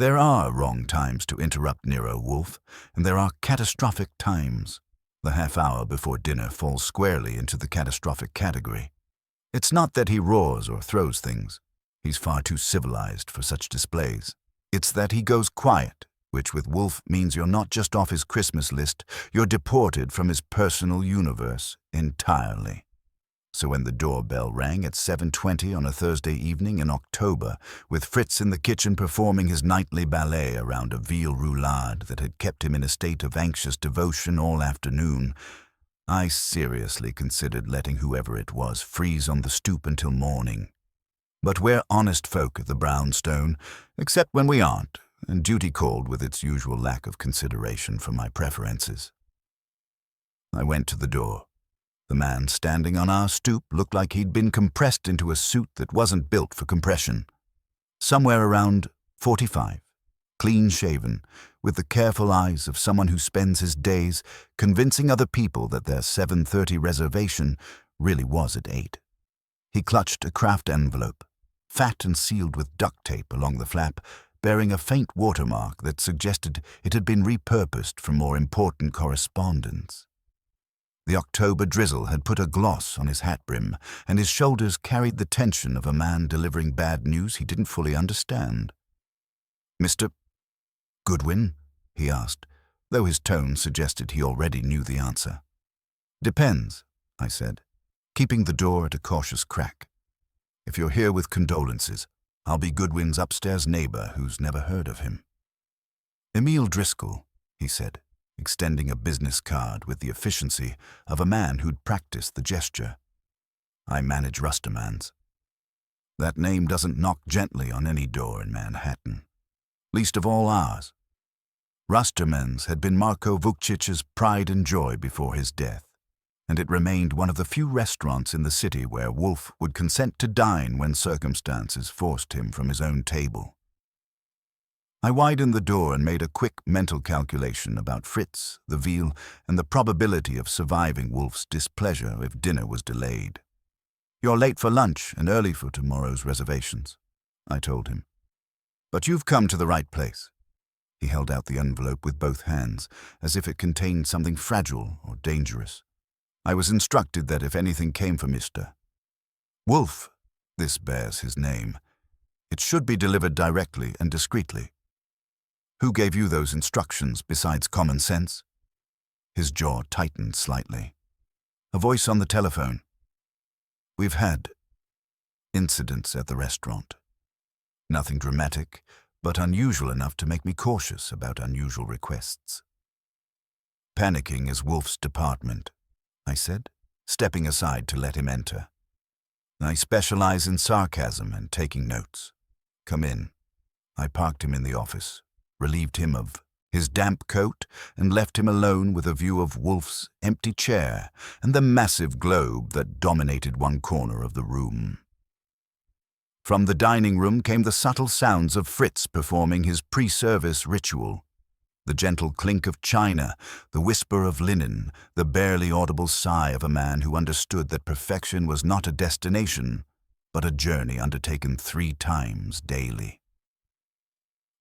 There are wrong times to interrupt Nero Wolfe, and there are catastrophic times. The half hour before dinner falls squarely into the catastrophic category. It's not that he roars or throws things. He's far too civilized for such displays. It's that he goes quiet, which with Wolfe means you're not just off his Christmas list, you're deported from his personal universe entirely. So when the doorbell rang at 7:20 on a Thursday evening in October, with Fritz in the kitchen performing his nightly ballet around a veal roulade that had kept him in a state of anxious devotion all afternoon, I seriously considered letting whoever it was freeze on the stoop until morning. But we're honest folk at the Brownstone, except when we aren't, and duty called with its usual lack of consideration for my preferences. I went to the door. The man standing on our stoop looked like he'd been compressed into a suit that wasn't built for compression. Somewhere around 45, clean-shaven, with the careful eyes of someone who spends his days convincing other people that their 7:30 reservation really was at 8. He clutched a craft envelope, fat and sealed with duct tape along the flap, bearing a faint watermark that suggested it had been repurposed for more important correspondence. The October drizzle had put a gloss on his hat brim, and his shoulders carried the tension of a man delivering bad news he didn't fully understand. "Mr. Goodwin?" he asked, though his tone suggested he already knew the answer. "Depends," I said, keeping the door at a cautious crack. "If you're here with condolences, I'll be Goodwin's upstairs neighbor who's never heard of him." "Emile Driscoll," he said, extending a business card with the efficiency of a man who'd practiced the gesture. "I manage Rustermans." That name doesn't knock gently on any door in Manhattan, least of all ours. Rustermans had been Marko Vukcic's pride and joy before his death, and it remained one of the few restaurants in the city where Wolfe would consent to dine when circumstances forced him from his own table. I widened the door and made a quick mental calculation about Fritz, the veal, and the probability of surviving Wolfe's displeasure if dinner was delayed. "You're late for lunch and early for tomorrow's reservations," I told him. "But you've come to the right place." He held out the envelope with both hands, as if it contained something fragile or dangerous. I was instructed that if anything came for Mr. Wolfe, this bears his name, it should be delivered directly and discreetly. "Who gave you those instructions besides common sense?" His jaw tightened slightly. A voice on the telephone. "We've had incidents at the restaurant. Nothing dramatic, but unusual enough to make me cautious about unusual requests." "Panicking is Wolfe's department," I said, stepping aside to let him enter. "I specialize in sarcasm and taking notes. Come in." I parked him in the office, relieved him of his damp coat, and left him alone with a view of Wolfe's empty chair and the massive globe that dominated one corner of the room. From the dining room came the subtle sounds of Fritz performing his pre-service ritual. The gentle clink of china, the whisper of linen, the barely audible sigh of a man who understood that perfection was not a destination, but a journey undertaken 3 times daily.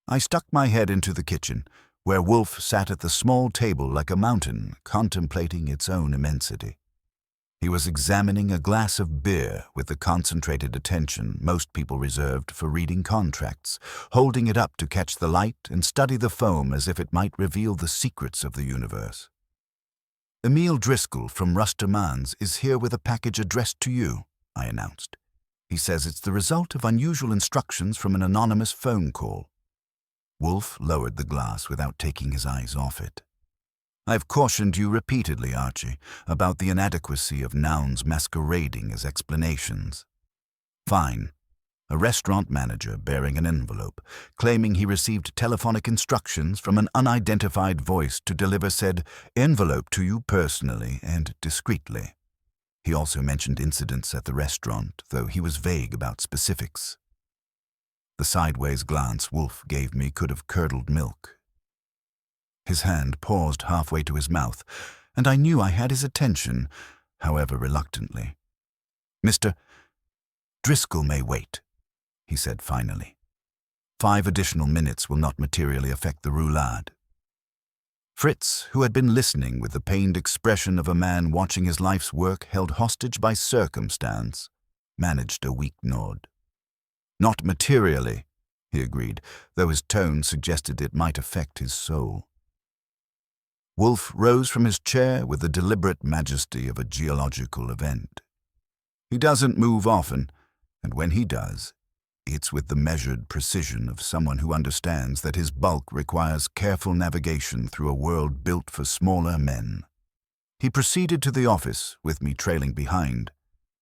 I stuck my head into the kitchen, where Wolfe sat at the small table like a mountain, contemplating its own immensity. He was examining a glass of beer with the concentrated attention most people reserved for reading contracts, holding it up to catch the light and study the foam as if it might reveal the secrets of the universe. "Emile Driscoll from Rustermans is here with a package addressed to you," I announced. "He says it's the result of unusual instructions from an anonymous phone call." Wolfe lowered the glass without taking his eyes off it. "I've cautioned you repeatedly, Archie, about the inadequacy of nouns masquerading as explanations." "Fine." A restaurant manager bearing an envelope, claiming he received telephonic instructions from an unidentified voice to deliver said envelope to you personally and discreetly. He also mentioned incidents at the restaurant, though he was vague about specifics. The sideways glance Wolfe gave me could have curdled milk. His hand paused halfway to his mouth, and I knew I had his attention, however reluctantly. "Mr. Driscoll may wait," he said finally. 5 additional minutes will not materially affect the roulade. Fritz, who had been listening with the pained expression of a man watching his life's work held hostage by circumstance, managed a weak nod. Not materially, he agreed, though his tone suggested it might affect his soul. Wolfe rose from his chair with the deliberate majesty of a geological event. He doesn't move often, and when he does, it's with the measured precision of someone who understands that his bulk requires careful navigation through a world built for smaller men. He proceeded to the office, with me trailing behind,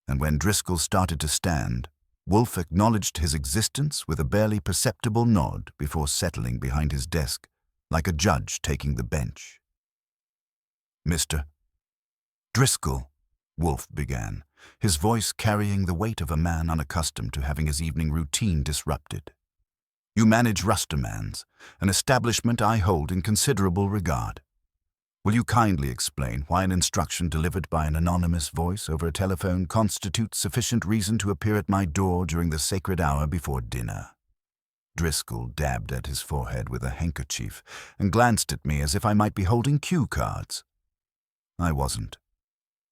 and when Driscoll started to stand, Wolfe acknowledged his existence with a barely perceptible nod before settling behind his desk, like a judge taking the bench. "Mr. Driscoll," Wolfe began, his voice carrying the weight of a man unaccustomed to having his evening routine disrupted. "You manage Rustermans, an establishment I hold in considerable regard. Will you kindly explain why an instruction delivered by an anonymous voice over a telephone constitutes sufficient reason to appear at my door during the sacred hour before dinner?" Driscoll dabbed at his forehead with a handkerchief and glanced at me as if I might be holding cue cards. I wasn't.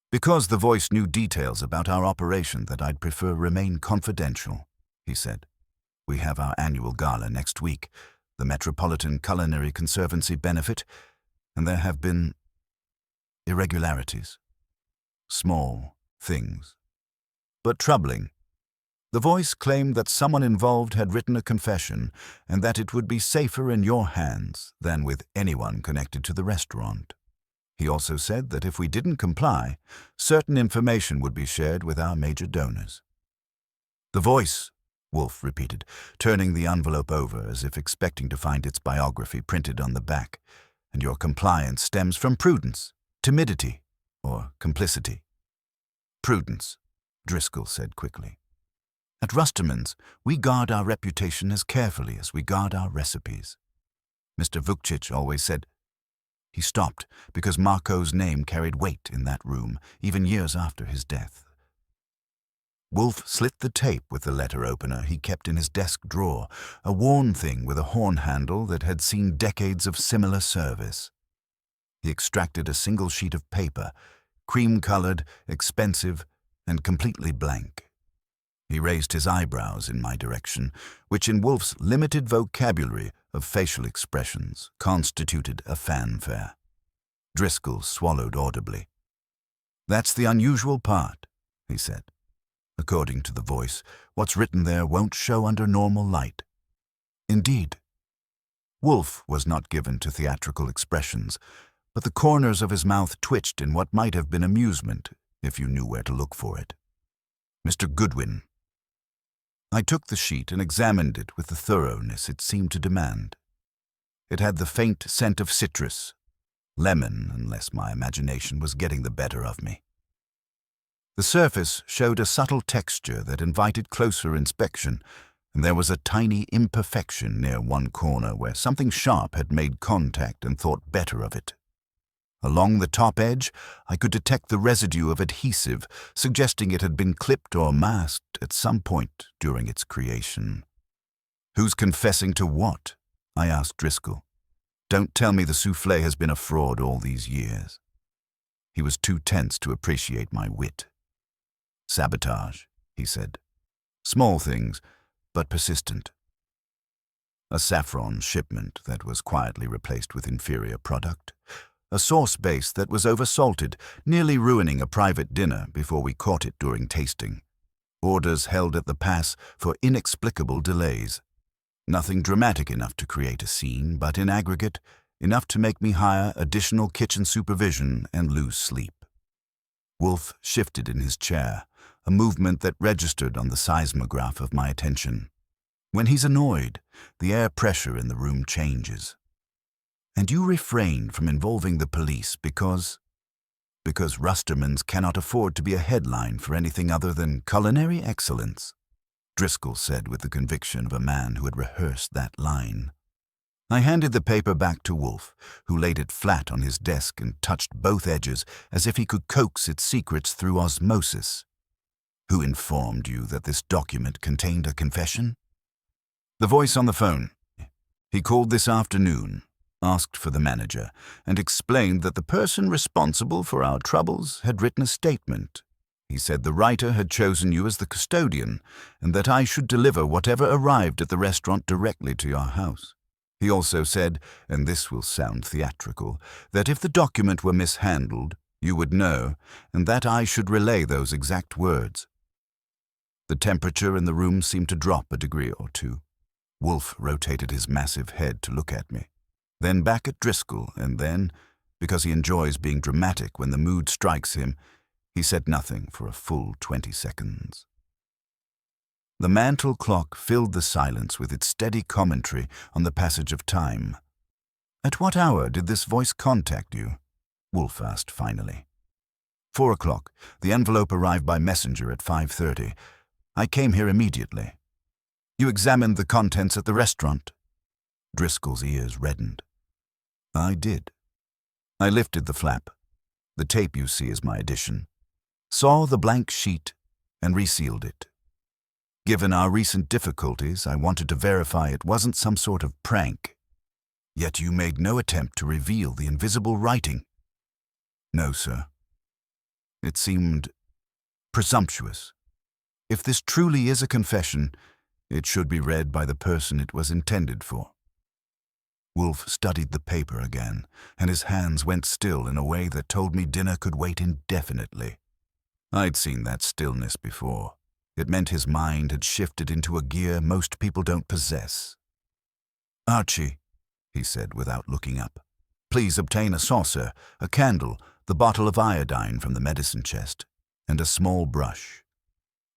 "Because the voice knew details about our operation that I'd prefer remain confidential," he said. "We have our annual gala next week, the Metropolitan Culinary Conservancy benefit, and there have been irregularities. Small things, but troubling. The voice claimed that someone involved had written a confession and that it would be safer in your hands than with anyone connected to the restaurant. He also said that if we didn't comply, certain information would be shared with our major donors." "The voice," Wolfe repeated, turning the envelope over as if expecting to find its biography printed on the back. "And your compliance stems from prudence, timidity, or complicity?" "Prudence," Driscoll said quickly. "At Rustermans, we guard our reputation as carefully as we guard our recipes. Mr. Vukcic always said—" He stopped because Marco's name carried weight in that room, even years after his death. Wolfe slit the tape with the letter opener he kept in his desk drawer, a worn thing with a horn handle that had seen decades of similar service. He extracted a single sheet of paper, cream-colored, expensive, and completely blank. He raised his eyebrows in my direction, which in Wolfe's limited vocabulary of facial expressions constituted a fanfare. Driscoll swallowed audibly. "That's the unusual part," he said. "According to the voice, what's written there won't show under normal light." Indeed. Wolfe was not given to theatrical expressions, but the corners of his mouth twitched in what might have been amusement, if you knew where to look for it. "Mr. Goodwin." I took the sheet and examined it with the thoroughness it seemed to demand. It had the faint scent of citrus, lemon, unless my imagination was getting the better of me. The surface showed a subtle texture that invited closer inspection, and there was a tiny imperfection near one corner where something sharp had made contact and thought better of it. Along the top edge, I could detect the residue of adhesive, suggesting it had been clipped or masked at some point during its creation. "Who's confessing to what?" I asked Driscoll. "Don't tell me the soufflé has been a fraud all these years." He was too tense to appreciate my wit. "Sabotage," he said. "Small things, but persistent. A saffron shipment that was quietly replaced with inferior product. A sauce base that was oversalted, nearly ruining a private dinner before we caught it during tasting. Orders held at the pass for inexplicable delays. Nothing dramatic enough to create a scene, but in aggregate, enough to make me hire additional kitchen supervision and lose sleep." Wolfe shifted in his chair, a movement that registered on the seismograph of my attention. When he's annoyed, the air pressure in the room changes. "And you refrained from involving the police because Rustermans cannot afford to be a headline for anything other than culinary excellence," Driscoll said with the conviction of a man who had rehearsed that line. I handed the paper back to Wolfe, who laid it flat on his desk and touched both edges as if he could coax its secrets through osmosis. "Who informed you that this document contained a confession?" The voice on the phone. He called this afternoon, asked for the manager, and explained that the person responsible for our troubles had written a statement. He said the writer had chosen you as the custodian, and that I should deliver whatever arrived at the restaurant directly to your house. He also said, and this will sound theatrical, that if the document were mishandled, you would know, and that I should relay those exact words. The temperature in the room seemed to drop a degree or two. Wolfe rotated his massive head to look at me, then back at Driscoll, and then, because he enjoys being dramatic when the mood strikes him, he said nothing for a full 20 seconds. The mantel clock filled the silence with its steady commentary on the passage of time. "At what hour did this voice contact you?" Wolfe asked finally. 4 o'clock. The envelope arrived by messenger at 5:30. I came here immediately. You examined the contents at the restaurant? Driscoll's ears reddened. I did. I lifted the flap. The tape you see is my edition. Saw the blank sheet and resealed it. Given our recent difficulties, I wanted to verify it wasn't some sort of prank. Yet you made no attempt to reveal the invisible writing. No, sir. It seemed presumptuous. If this truly is a confession, it should be read by the person it was intended for. Wolfe studied the paper again, and his hands went still in a way that told me dinner could wait indefinitely. I'd seen that stillness before. It meant his mind had shifted into a gear most people don't possess. Archie, he said without looking up, please obtain a saucer, a candle, the bottle of iodine from the medicine chest, and a small brush.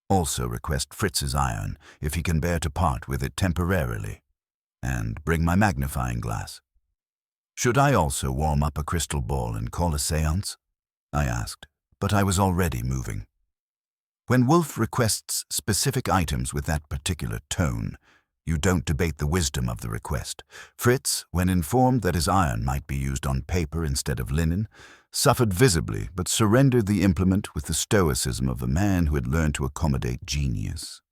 Also request Fritz's iron, if he can bear to part with it temporarily. And bring my magnifying glass. Should I also warm up a crystal ball and call a séance? I asked, but I was already moving. When Wolfe requests specific items with that particular tone, you don't debate the wisdom of the request. Fritz, when informed that his iron might be used on paper instead of linen, suffered visibly but surrendered the implement with the stoicism of a man who had learned to accommodate genius.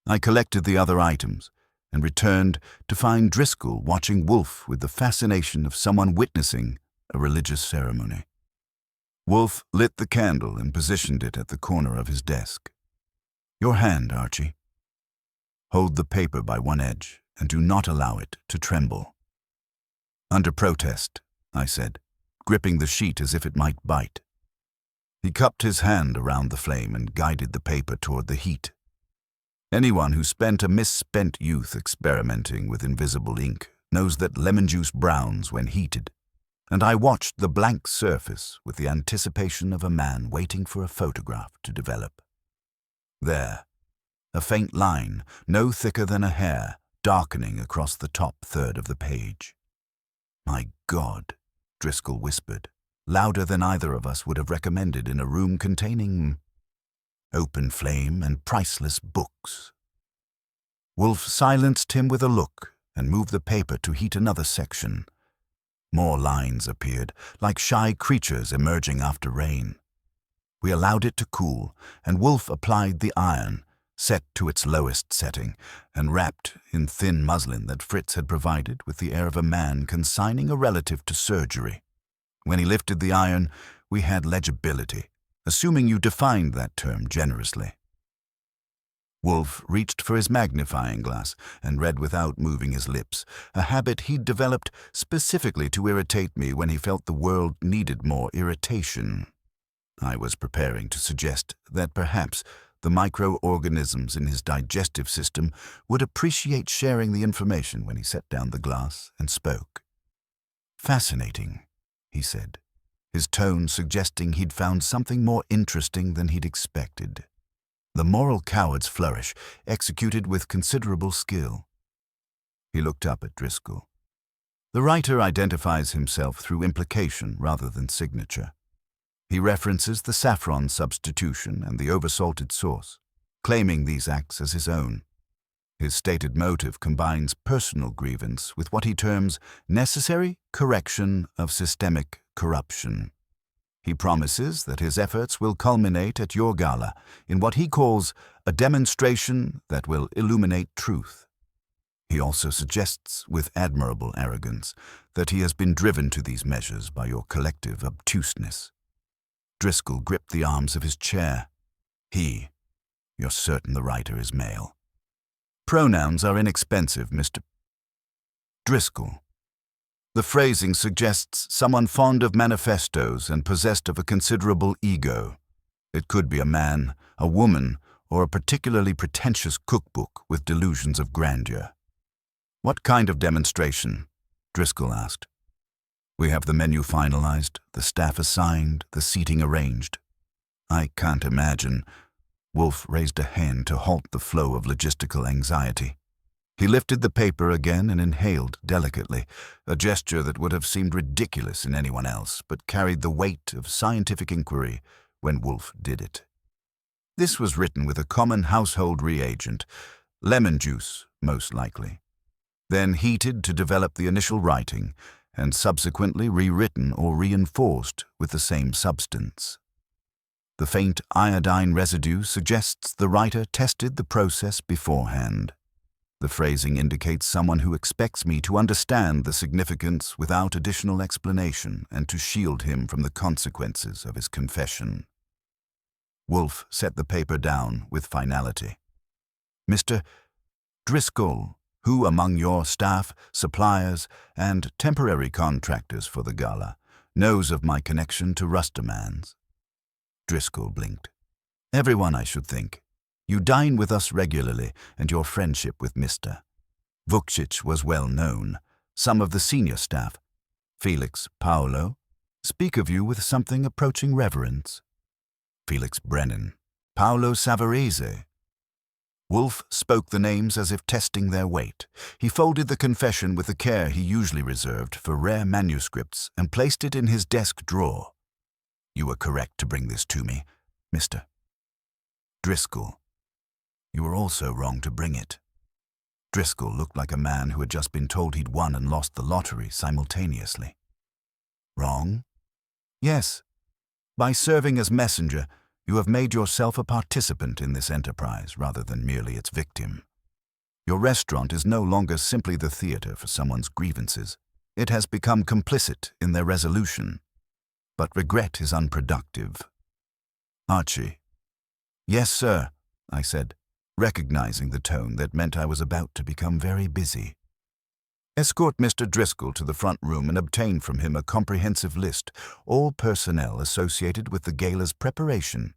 I collected the other items and returned to find Driscoll watching Wolfe with the fascination of someone witnessing a religious ceremony. Wolfe lit the candle and positioned it at the corner of his desk. Your hand, Archie. Hold the paper by one edge and do not allow it to tremble. Under protest, I said, gripping the sheet as if it might bite. He cupped his hand around the flame and guided the paper toward the heat. Anyone who spent a misspent youth experimenting with invisible ink knows that lemon juice browns when heated, and I watched the blank surface with the anticipation of a man waiting for a photograph to develop. There, a faint line, no thicker than a hair, darkening across the top third of the page. My God, Driscoll whispered, louder than either of us would have recommended in a room containing open flame and priceless books. Wolfe silenced him with a look and moved the paper to heat another section. More lines appeared, like shy creatures emerging after rain. We allowed it to cool, and Wolfe applied the iron, set to its lowest setting, and wrapped in thin muslin that Fritz had provided with the air of a man consigning a relative to surgery. When he lifted the iron, we had legibility, assuming you defined that term generously. Wolfe reached for his magnifying glass and read without moving his lips, a habit he'd developed specifically to irritate me when he felt the world needed more irritation. I was preparing to suggest that perhaps the microorganisms in his digestive system would appreciate sharing the information when he set down the glass and spoke. Fascinating, he said, his tone suggesting he'd found something more interesting than he'd expected. The moral coward's flourish, executed with considerable skill. He looked up at Driscoll. The writer identifies himself through implication rather than signature. He references the saffron substitution and the oversalted sauce, claiming these acts as his own. His stated motive combines personal grievance with what he terms necessary correction of systemic corruption. He promises that his efforts will culminate at your gala in what he calls a demonstration that will illuminate truth. He also suggests, with admirable arrogance, that he has been driven to these measures by your collective obtuseness. Driscoll gripped the arms of his chair. You're certain the writer is male. Pronouns are inexpensive, Mr. Driscoll. The phrasing suggests someone fond of manifestos and possessed of a considerable ego. It could be a man, a woman, or a particularly pretentious cookbook with delusions of grandeur. What kind of demonstration? Driscoll asked. We have the menu finalized, the staff assigned, the seating arranged. I can't imagine. Wolfe raised a hand to halt the flow of logistical anxiety. He lifted the paper again and inhaled delicately, a gesture that would have seemed ridiculous in anyone else, but carried the weight of scientific inquiry when Wolfe did it. This was written with a common household reagent, lemon juice, most likely, then heated to develop the initial writing, and subsequently rewritten or reinforced with the same substance. The faint iodine residue suggests the writer tested the process beforehand. The phrasing indicates someone who expects me to understand the significance without additional explanation and to shield him from the consequences of his confession. Wolfe set the paper down with finality. Mr. Driscoll, who among your staff, suppliers, and temporary contractors for the gala knows of my connection to Rustamans? Driscoll blinked. Everyone, I should think. You dine with us regularly, and your friendship with Mr. Vukcic was well known. Some of the senior staff, Felix, Paolo, speak of you with something approaching reverence. Felix Brennan, Paolo Savarese. Wolfe spoke the names as if testing their weight. He folded the confession with the care he usually reserved for rare manuscripts and placed it in his desk drawer. You were correct to bring this to me, Mr. Driscoll. You were also wrong to bring it. Driscoll looked like a man who had just been told he'd won and lost the lottery simultaneously. Wrong? Yes. By serving as messenger, you have made yourself a participant in this enterprise rather than merely its victim. Your restaurant is no longer simply the theater for someone's grievances. It has become complicit in their resolution. But regret is unproductive. Archie. Yes, sir, I said, recognizing the tone that meant I was about to become very busy. Escort Mr. Driscoll to the front room and obtain from him a comprehensive list, all personnel associated with the gala's preparation,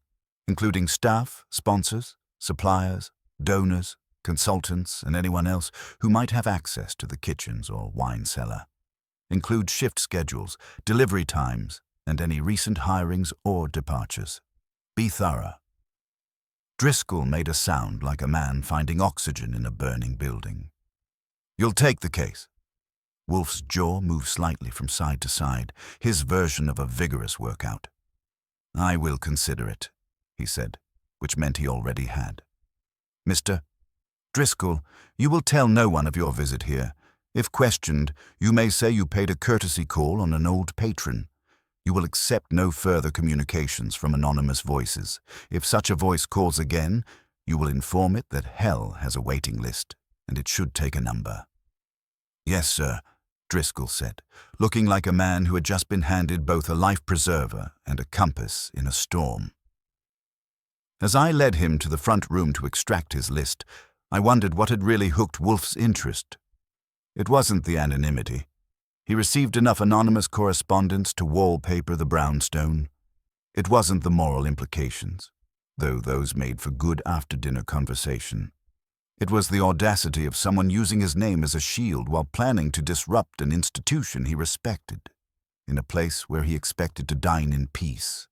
including staff, sponsors, suppliers, donors, consultants, and anyone else who might have access to the kitchens or wine cellar. Include shift schedules, delivery times, and any recent hirings or departures. Be thorough. Driscoll made a sound like a man finding oxygen in a burning building. You'll take the case. Wolfe's jaw moved slightly from side to side, his version of a vigorous workout. I will consider it, he said, which meant he already had. Mr. Driscoll, you will tell no one of your visit here. If questioned, you may say you paid a courtesy call on an old patron. You will accept no further communications from anonymous voices. If such a voice calls again, you will inform it that hell has a waiting list, and it should take a number. Yes, sir, Driscoll said, looking like a man who had just been handed both a life-preserver and a compass in a storm. As I led him to the front room to extract his list, I wondered what had really hooked Wolfe's interest. It wasn't the anonymity. He received enough anonymous correspondence to wallpaper the brownstone. It wasn't the moral implications, though those made for good after-dinner conversation. It was the audacity of someone using his name as a shield while planning to disrupt an institution he respected, in a place where he expected to dine in peace.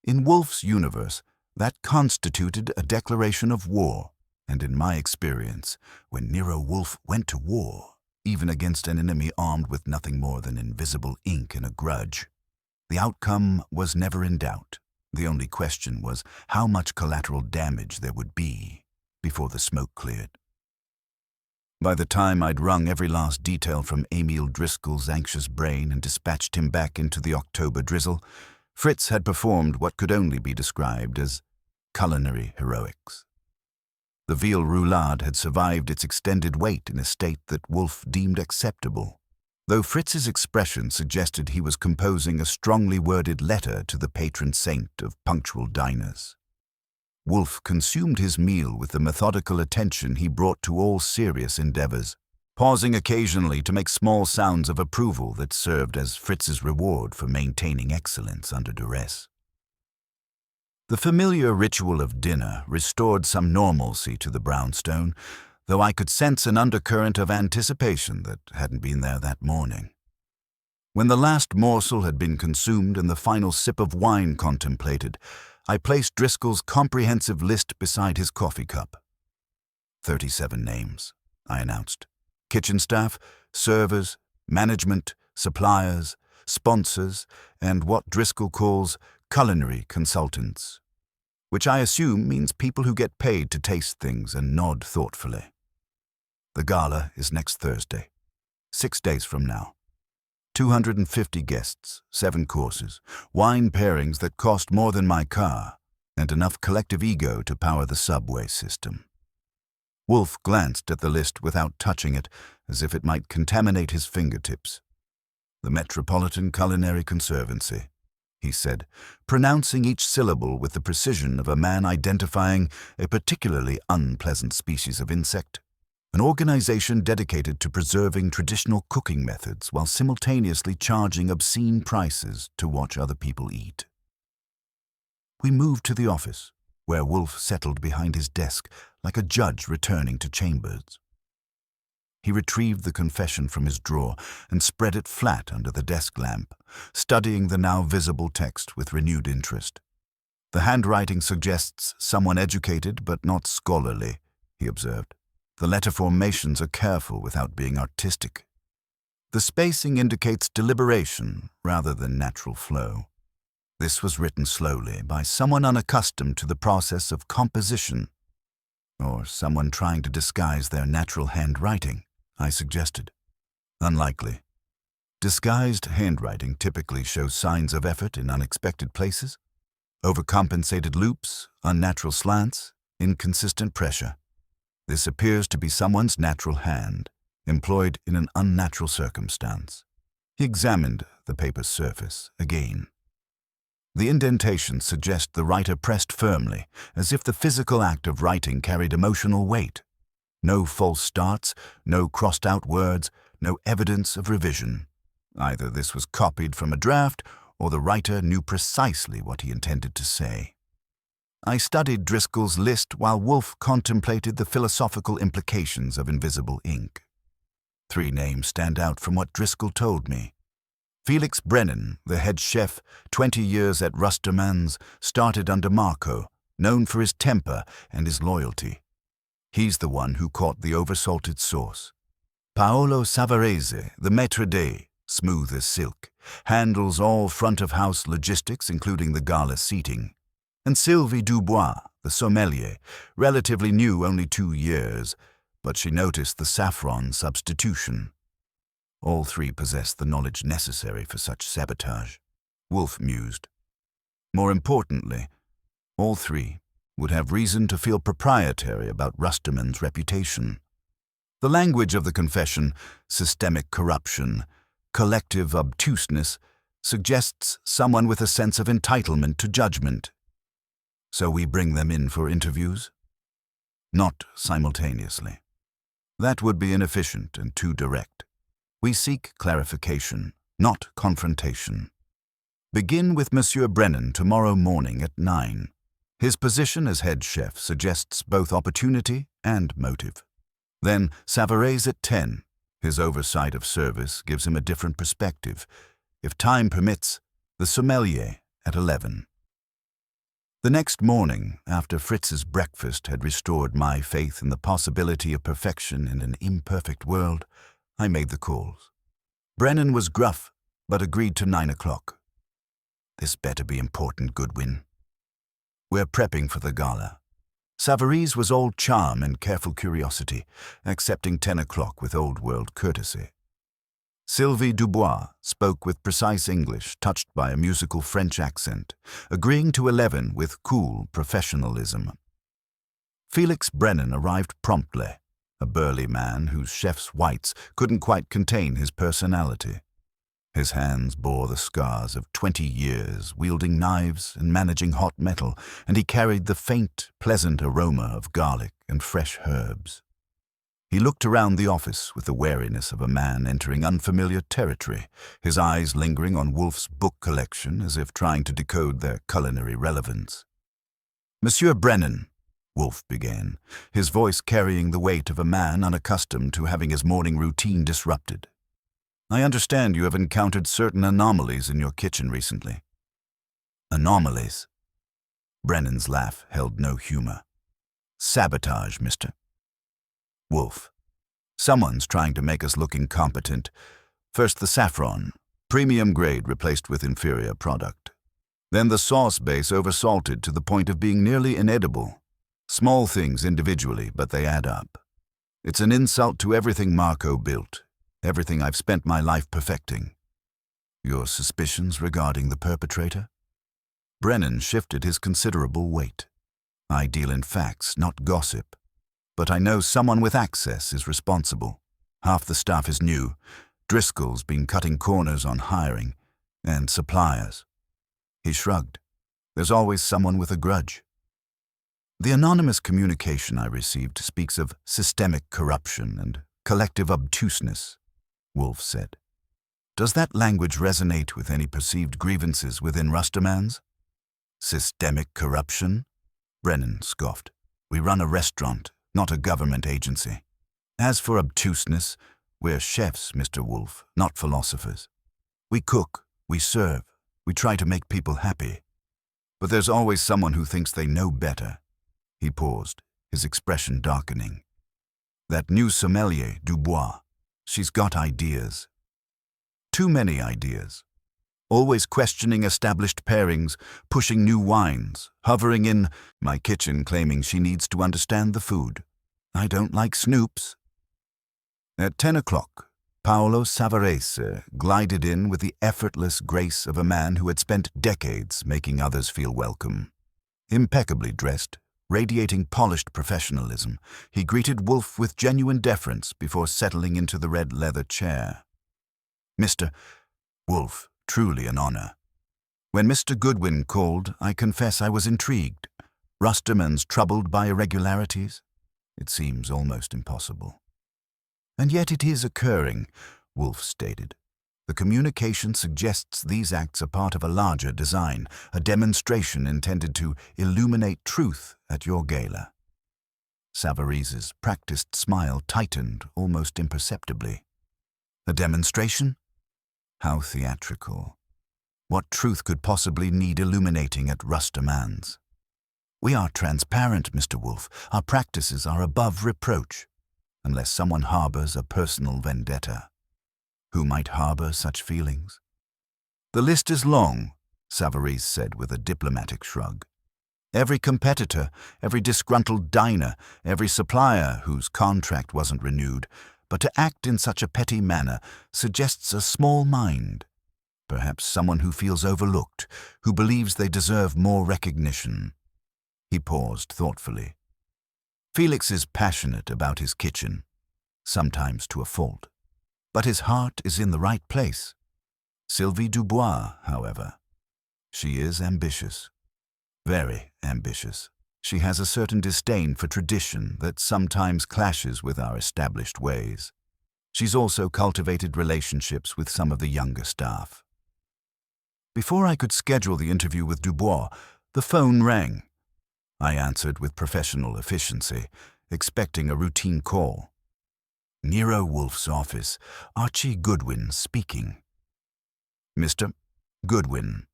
In Wolfe's universe, that constituted a declaration of war, and in my experience, when Nero Wolfe went to war, even against an enemy armed with nothing more than invisible ink and a grudge, the outcome was never in doubt. The only question was how much collateral damage there would be before the smoke cleared. By the time I'd wrung every last detail from Emil Driscoll's anxious brain and dispatched him back into the October drizzle, Fritz had performed what could only be described as culinary heroics. The veal roulade had survived its extended wait in a state that Wolfe deemed acceptable, though Fritz's expression suggested he was composing a strongly worded letter to the patron saint of punctual diners. Wolfe consumed his meal with the methodical attention he brought to all serious endeavors, pausing occasionally to make small sounds of approval that served as Fritz's reward for maintaining excellence under duress. The familiar ritual of dinner restored some normalcy to the brownstone, though I could sense an undercurrent of anticipation that hadn't been there that morning. When the last morsel had been consumed and the final sip of wine contemplated, I placed Driscoll's comprehensive list beside his coffee cup. 37 names, I announced. Kitchen staff, servers, management, suppliers, sponsors, and what Driscoll calls culinary consultants, which I assume means people who get paid to taste things and nod thoughtfully. The gala is next Thursday, 6 days from now. 250 guests, 7 courses, wine pairings that cost more than my car, and enough collective ego to power the subway system. Wolfe glanced at the list without touching it, as if it might contaminate his fingertips. The Metropolitan Culinary Conservancy, he said, pronouncing each syllable with the precision of a man identifying a particularly unpleasant species of insect. An organization dedicated to preserving traditional cooking methods while simultaneously charging obscene prices to watch other people eat. We moved to the office, where Wolfe settled behind his desk like a judge returning to chambers. He retrieved the confession from his drawer and spread it flat under the desk lamp, studying the now visible text with renewed interest. The handwriting suggests someone educated but not scholarly, he observed. The letter formations are careful without being artistic. The spacing indicates deliberation rather than natural flow. This was written slowly by someone unaccustomed to the process of composition, or someone trying to disguise their natural handwriting, I suggested. Unlikely. Disguised handwriting typically shows signs of effort in unexpected places, overcompensated loops, unnatural slants, inconsistent pressure. This appears to be someone's natural hand, employed in an unnatural circumstance. He examined the paper's surface again. The indentations suggest the writer pressed firmly, as if the physical act of writing carried emotional weight. No false starts, no crossed-out words, no evidence of revision. Either this was copied from a draft, or the writer knew precisely what he intended to say. I studied Driscoll's list while Wolfe contemplated the philosophical implications of invisible ink. 3 names stand out from what Driscoll told me. Felix Brennan, the head chef, 20 years at Rustermann's, started under Marco, known for his temper and his loyalty. He's the one who caught the oversalted sauce. Paolo Savarese, the maître d', smooth as silk, handles all front-of-house logistics, including the gala seating. And Sylvie Dubois, the sommelier, relatively new, only 2 years, but she noticed the saffron substitution. All 3 possessed the knowledge necessary for such sabotage, Wolfe mused. More importantly, all 3 would have reason to feel proprietary about Rustermann's reputation. The language of the confession, systemic corruption, collective obtuseness, suggests someone with a sense of entitlement to judgment. So we bring them in for interviews? Not simultaneously. That would be inefficient and too direct. We seek clarification, not confrontation. Begin with Monsieur Brennan tomorrow morning at 9. His position as head chef suggests both opportunity and motive. Then Savarese at 10. His oversight of service gives him a different perspective. If time permits, the sommelier at 11. The next morning, after Fritz's breakfast had restored my faith in the possibility of perfection in an imperfect world, I made the calls. Brennan was gruff, but agreed to 9 o'clock. This better be important, Goodwin. We're prepping for the gala. Savarese was all charm and careful curiosity, accepting 10 o'clock with old-world courtesy. Sylvie Dubois spoke with precise English, touched by a musical French accent, agreeing to 11 with cool professionalism. Felix Brennan arrived promptly, a burly man whose chef's whites couldn't quite contain his personality. His hands bore the scars of 20 years wielding knives and managing hot metal, and he carried the faint, pleasant aroma of garlic and fresh herbs. He looked around the office with the wariness of a man entering unfamiliar territory, his eyes lingering on Wolfe's book collection as if trying to decode their culinary relevance. "Monsieur Brennan," Wolfe began, his voice carrying the weight of a man unaccustomed to having his morning routine disrupted. "I understand you have encountered certain anomalies in your kitchen recently." "Anomalies?" Brennan's laugh held no humor. "Sabotage, mister." "Wolfe, someone's trying to make us look incompetent. First the saffron, premium grade replaced with inferior product. Then the sauce base oversalted to the point of being nearly inedible. Small things individually, but they add up. It's an insult to everything Marco built, everything I've spent my life perfecting." "Your suspicions regarding the perpetrator?" Brennan shifted his considerable weight. "I deal in facts, not gossip. But I know someone with access is responsible. Half the staff is new. Driscoll's been cutting corners on hiring. And suppliers." He shrugged. "There's always someone with a grudge." "The anonymous communication I received speaks of systemic corruption and collective obtuseness," Wolfe said. "Does that language resonate with any perceived grievances within Rustermans?" "Systemic corruption?" Brennan scoffed. "We run a restaurant, not a government agency. As for obtuseness, we're chefs, Mr. Wolfe, not philosophers. We cook, we serve, we try to make people happy. But there's always someone who thinks they know better." He paused, his expression darkening. "That new sommelier, Dubois, she's got ideas. Too many ideas. Always questioning established pairings, pushing new wines, hovering in my kitchen claiming she needs to understand the food. I don't like snoops." At 10 o'clock, Paolo Savarese glided in with the effortless grace of a man who had spent decades making others feel welcome. Impeccably dressed, radiating polished professionalism, he greeted Wolfe with genuine deference before settling into the red leather chair. "Mr. Wolfe, truly an honor. When Mr. Goodwin called, I confess I was intrigued. Rustermans troubled by irregularities? It seems almost impossible." "And yet it is occurring," Wolfe stated. "The communication suggests these acts are part of a larger design, a demonstration intended to illuminate truth at your gala." Savarese's practiced smile tightened almost imperceptibly. "A demonstration? How theatrical. What truth could possibly need illuminating at Rustermans? We are transparent, Mr. Wolfe. Our practices are above reproach, unless someone harbors a personal vendetta. Who might harbor such feelings?" "The list is long," Savarese said with a diplomatic shrug. "Every competitor, every disgruntled diner, every supplier whose contract wasn't renewed. But to act in such a petty manner suggests a small mind. Perhaps someone who feels overlooked, who believes they deserve more recognition." He paused thoughtfully. "Felix is passionate about his kitchen, sometimes to a fault. But his heart is in the right place. Sylvie Dubois, however, she is ambitious. Very ambitious. She has a certain disdain for tradition that sometimes clashes with our established ways. She's also cultivated relationships with some of the younger staff." Before I could schedule the interview with Dubois, the phone rang. I answered with professional efficiency, expecting a routine call. "Nero Wolfe's office. Archie Goodwin speaking." "Mr. Goodwin."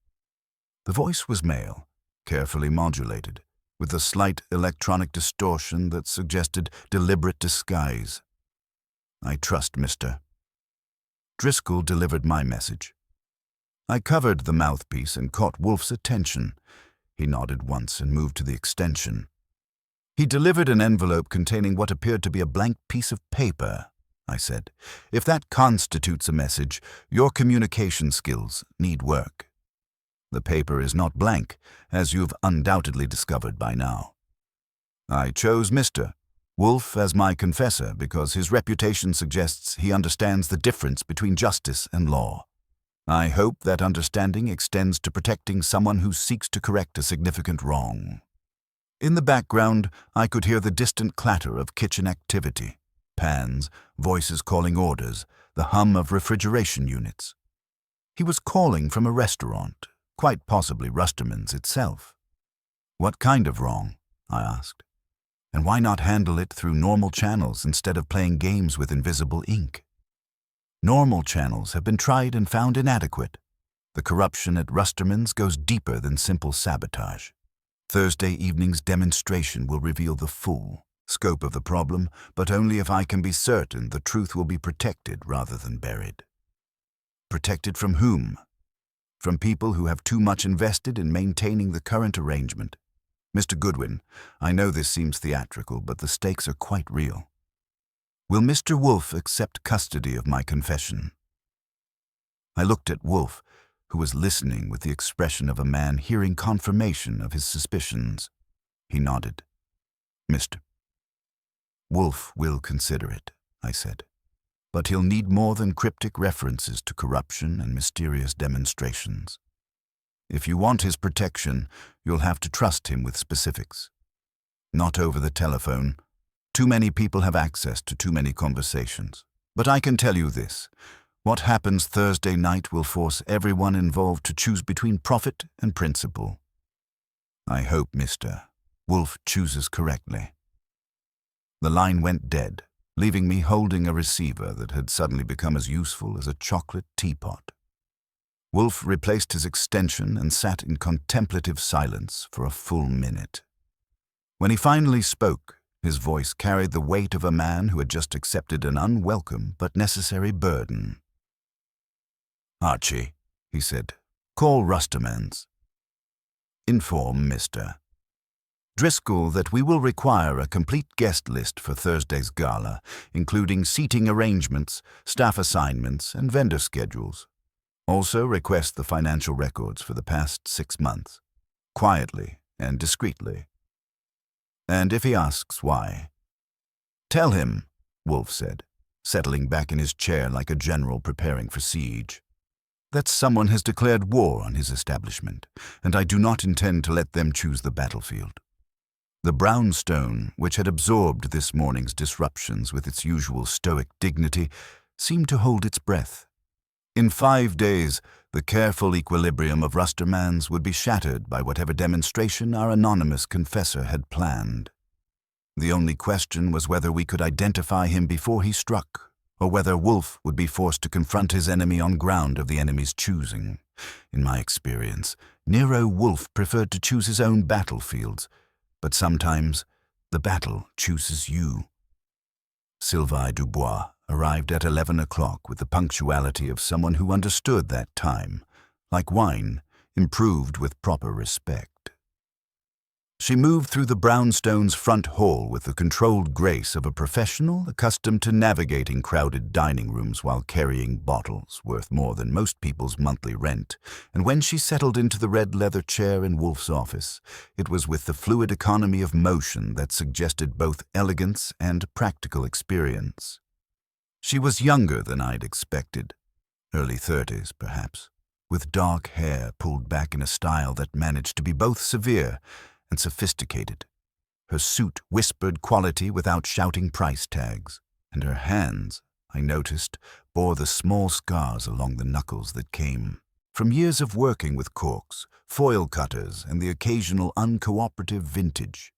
The voice was male, carefully modulated, with a slight electronic distortion that suggested deliberate disguise. "I trust Mr. Driscoll delivered my message." I covered the mouthpiece and caught Wolfe's attention. He nodded once and moved to the extension. "He delivered an envelope containing what appeared to be a blank piece of paper," I said. "If that constitutes a message, your communication skills need work. The paper is not blank, as you've undoubtedly discovered by now." I chose Mr. Wolfe as my confessor because his reputation suggests he understands the difference between justice and law. I hope that understanding extends to protecting someone who seeks to correct a significant wrong. In the background, I could hear the distant clatter of kitchen activity, pans, voices calling orders, the hum of refrigeration units. He was calling from a restaurant, quite possibly Rusterman's itself. What kind of wrong? I asked. And why not handle it through normal channels instead of playing games with invisible ink? Normal channels have been tried and found inadequate. The corruption at Rusterman's goes deeper than simple sabotage. Thursday evening's demonstration will reveal the full scope of the problem, but only if I can be certain the truth will be protected rather than buried. Protected from whom? From people who have too much invested in maintaining the current arrangement. Mr. Goodwin, I know this seems theatrical, but the stakes are quite real. Will Mr. Wolfe accept custody of my confession? I looked at Wolfe, who was listening with the expression of a man hearing confirmation of his suspicions. He nodded. Mr. Wolfe will consider it, I said. But he'll need more than cryptic references to corruption and mysterious demonstrations. If you want his protection, you'll have to trust him with specifics. Not over the telephone. Too many people have access to too many conversations. But I can tell you this. What happens Thursday night will force everyone involved to choose between profit and principle. I hope Mr. Wolfe chooses correctly. The line went dead, leaving me holding a receiver that had suddenly become as useful as a chocolate teapot. Wolfe replaced his extension and sat in contemplative silence for a full minute. When he finally spoke, his voice carried the weight of a man who had just accepted an unwelcome but necessary burden. Archie, he said, call Rusterman's. Inform Mr. Driscoll that we will require a complete guest list for Thursday's gala, including seating arrangements, staff assignments, and vendor schedules. Also request the financial records for the past 6 months, quietly and discreetly. And if he asks why, tell him, Wolfe said, settling back in his chair like a general preparing for siege, that someone has declared war on his establishment, and I do not intend to let them choose the battlefield. The brownstone, which had absorbed this morning's disruptions with its usual stoic dignity, seemed to hold its breath. In 5 days, the careful equilibrium of Rusterman's would be shattered by whatever demonstration our anonymous confessor had planned. The only question was whether we could identify him before he struck, or whether Wolfe would be forced to confront his enemy on ground of the enemy's choosing. In my experience, Nero Wolfe preferred to choose his own battlefields, but sometimes the battle chooses you. Sylvain Dubois arrived at 11 o'clock with the punctuality of someone who understood that time, like wine, improved with proper respect. She moved through the brownstone's front hall with the controlled grace of a professional accustomed to navigating crowded dining rooms while carrying bottles worth more than most people's monthly rent, and when she settled into the red leather chair in Wolfe's office, it was with the fluid economy of motion that suggested both elegance and practical experience. She was younger than I'd expected, early 30s perhaps, with dark hair pulled back in a style that managed to be both severe and sophisticated. Her suit whispered quality without shouting price tags, and her hands, I noticed, bore the small scars along the knuckles that came from years of working with corks, foil cutters, and the occasional uncooperative vintage.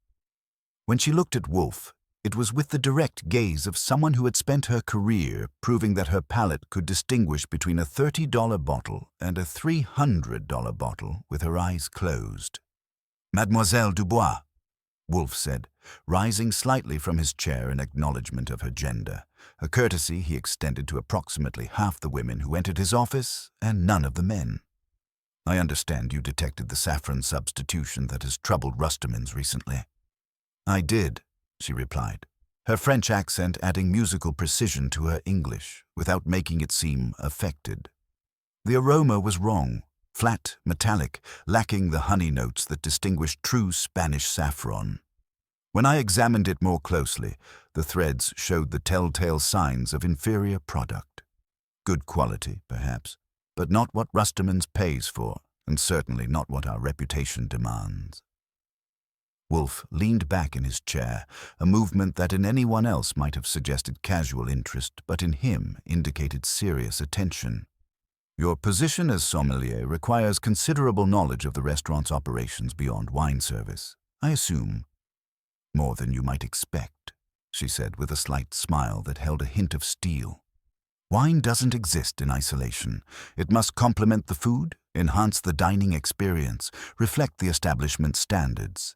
When she looked at Wolfe, it was with the direct gaze of someone who had spent her career proving that her palate could distinguish between a $30 bottle and a $300 bottle with her eyes closed. Mademoiselle Dubois, Wolfe said, rising slightly from his chair in acknowledgement of her gender, a courtesy he extended to approximately half the women who entered his office and none of the men. I understand you detected the saffron substitution that has troubled Rusterman's recently. I did, she replied, her French accent adding musical precision to her English without making it seem affected. The aroma was wrong, flat, metallic, lacking the honey notes that distinguish true Spanish saffron. When I examined it more closely, the threads showed the telltale signs of inferior product. Good quality, perhaps, but not what Rustamans pays for, and certainly not what our reputation demands. Wolfe leaned back in his chair, a movement that in anyone else might have suggested casual interest, but in him indicated serious attention. Your position as sommelier requires considerable knowledge of the restaurant's operations beyond wine service, I assume. More than you might expect, she said with a slight smile that held a hint of steel. Wine doesn't exist in isolation. It must complement the food, enhance the dining experience, reflect the establishment's standards.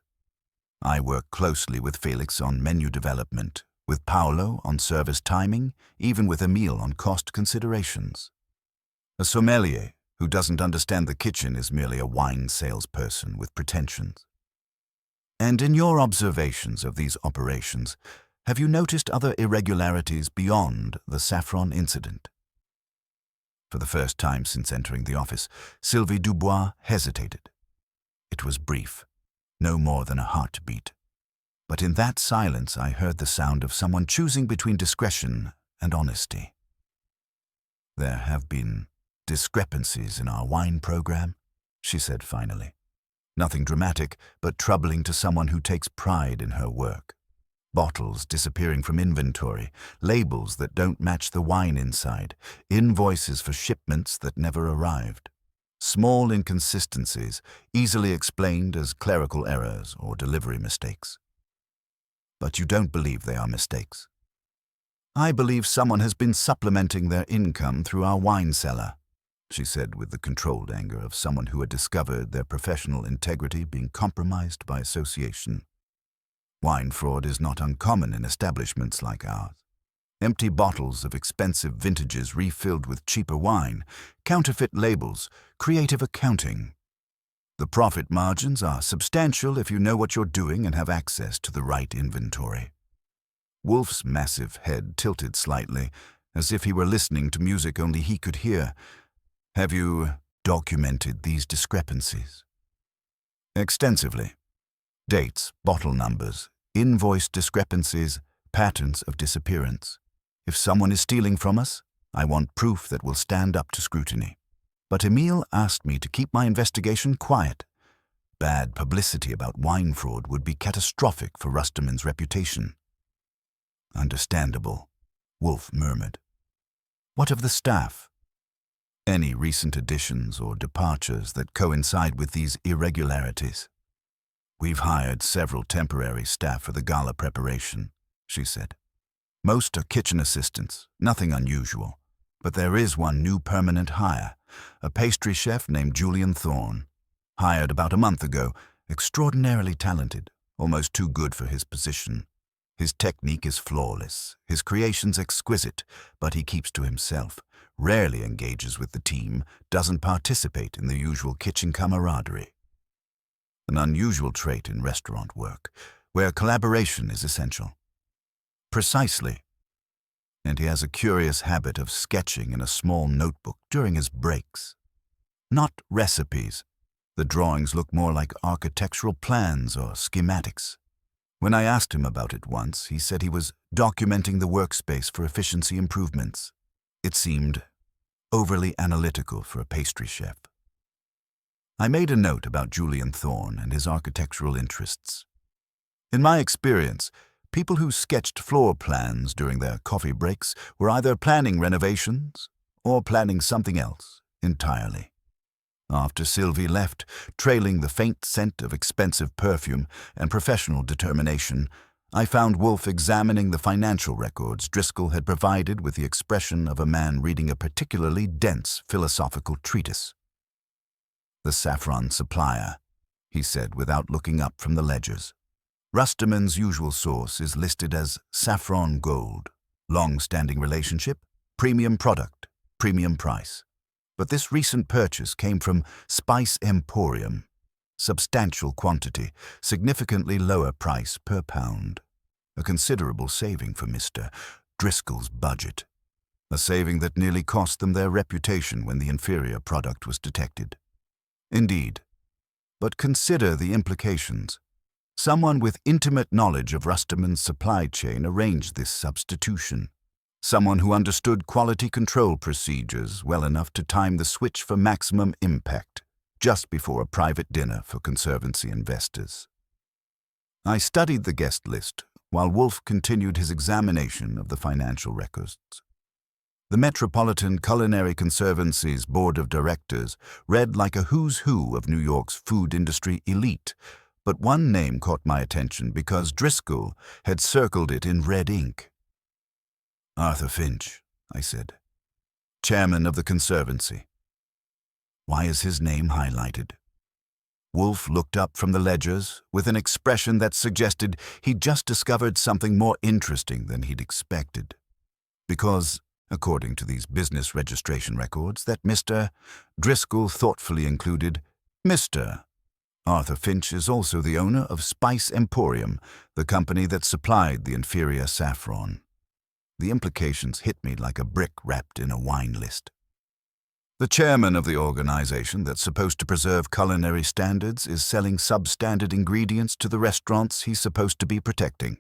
I work closely with Felix on menu development, with Paolo on service timing, even with Emile on cost considerations. A sommelier who doesn't understand the kitchen is merely a wine salesperson with pretensions. And in your observations of these operations, have you noticed other irregularities beyond the saffron incident? For the first time since entering the office, Sylvie Dubois hesitated. It was brief, no more than a heartbeat. But in that silence I heard the sound of someone choosing between discretion and honesty. There have been discrepancies in our wine program, she said finally. Nothing dramatic, but troubling to someone who takes pride in her work. Bottles disappearing from inventory, labels that don't match the wine inside, invoices for shipments that never arrived. Small inconsistencies, easily explained as clerical errors or delivery mistakes. But you don't believe they are mistakes. I believe someone has been supplementing their income through our wine cellar, she said with the controlled anger of someone who had discovered their professional integrity being compromised by association. Wine fraud is not uncommon in establishments like ours. Empty bottles of expensive vintages refilled with cheaper wine, counterfeit labels, creative accounting. The profit margins are substantial if you know what you're doing and have access to the right inventory. Wolfe's massive head tilted slightly, as if he were listening to music only he could hear. Have you documented these discrepancies? Extensively. Dates, bottle numbers, invoice discrepancies, patterns of disappearance. If someone is stealing from us, I want proof that will stand up to scrutiny. But Emile asked me to keep my investigation quiet. Bad publicity about wine fraud would be catastrophic for Rustamans' reputation. Understandable, Wolfe murmured. What of the staff? Any recent additions or departures that coincide with these irregularities? We've hired several temporary staff for the gala preparation, she said. Most are kitchen assistants, nothing unusual. But there is one new permanent hire, a pastry chef named Julian Thorne. Hired about a month ago, extraordinarily talented, almost too good for his position. His technique is flawless, his creations exquisite, but he keeps to himself, rarely engages with the team, doesn't participate in the usual kitchen camaraderie. An unusual trait in restaurant work, where collaboration is essential. Precisely. And he has a curious habit of sketching in a small notebook during his breaks. Not recipes. The drawings look more like architectural plans or schematics. When I asked him about it once, he said he was documenting the workspace for efficiency improvements. It seemed overly analytical for a pastry chef. I made a note about Julian Thorne and his architectural interests. In my experience, people who sketched floor plans during their coffee breaks were either planning renovations or planning something else entirely. After Sylvie left, trailing the faint scent of expensive perfume and professional determination, I found Wolfe examining the financial records Driscoll had provided with the expression of a man reading a particularly dense philosophical treatise. The saffron supplier, he said without looking up from the ledgers. Rustaman's usual source is listed as Saffron Gold. Long-standing relationship, premium product, premium price. But this recent purchase came from Spice Emporium. Substantial quantity, significantly lower price per pound. A considerable saving for Mr. Driscoll's budget. A saving that nearly cost them their reputation when the inferior product was detected. Indeed. But consider the implications. Someone with intimate knowledge of Rusterman's supply chain arranged this substitution. Someone who understood quality control procedures well enough to time the switch for maximum impact, just before a private dinner for Conservancy investors. I studied the guest list while Wolfe continued his examination of the financial records. The Metropolitan Culinary Conservancy's board of directors read like a who's who of New York's food industry elite, but one name caught my attention because Driscoll had circled it in red ink. "Arthur Finch," I said, "chairman of the Conservancy. Why is his name highlighted?" Wolfe looked up from the ledgers with an expression that suggested he'd just discovered something more interesting than he'd expected. Because, according to these business registration records, that Mr. Driscoll thoughtfully included Mr. Arthur Finch is also the owner of Spice Emporium, the company that supplied the inferior saffron. The implications hit me like a brick wrapped in a wine list. The chairman of the organization that's supposed to preserve culinary standards is selling substandard ingredients to the restaurants he's supposed to be protecting.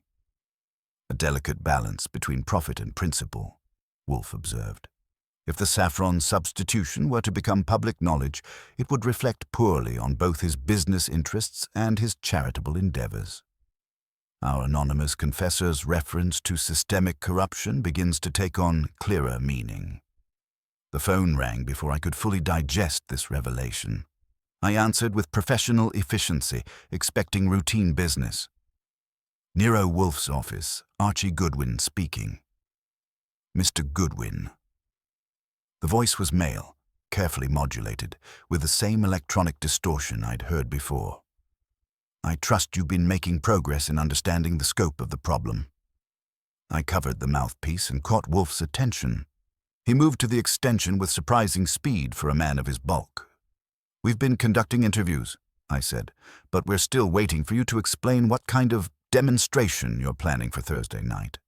A delicate balance between profit and principle, Wolfe observed. If the saffron substitution were to become public knowledge, it would reflect poorly on both his business interests and his charitable endeavors. Our anonymous confessor's reference to systemic corruption begins to take on clearer meaning. The phone rang before I could fully digest this revelation. I answered with professional efficiency, expecting routine business. Nero Wolfe's office, Archie Goodwin speaking. "Mr. Goodwin." The voice was male, carefully modulated, with the same electronic distortion I'd heard before. "I trust you've been making progress in understanding the scope of the problem." I covered the mouthpiece and caught Wolfe's attention. He moved to the extension with surprising speed for a man of his bulk. "We've been conducting interviews," I said, "but we're still waiting for you to explain what kind of demonstration you're planning for Thursday night.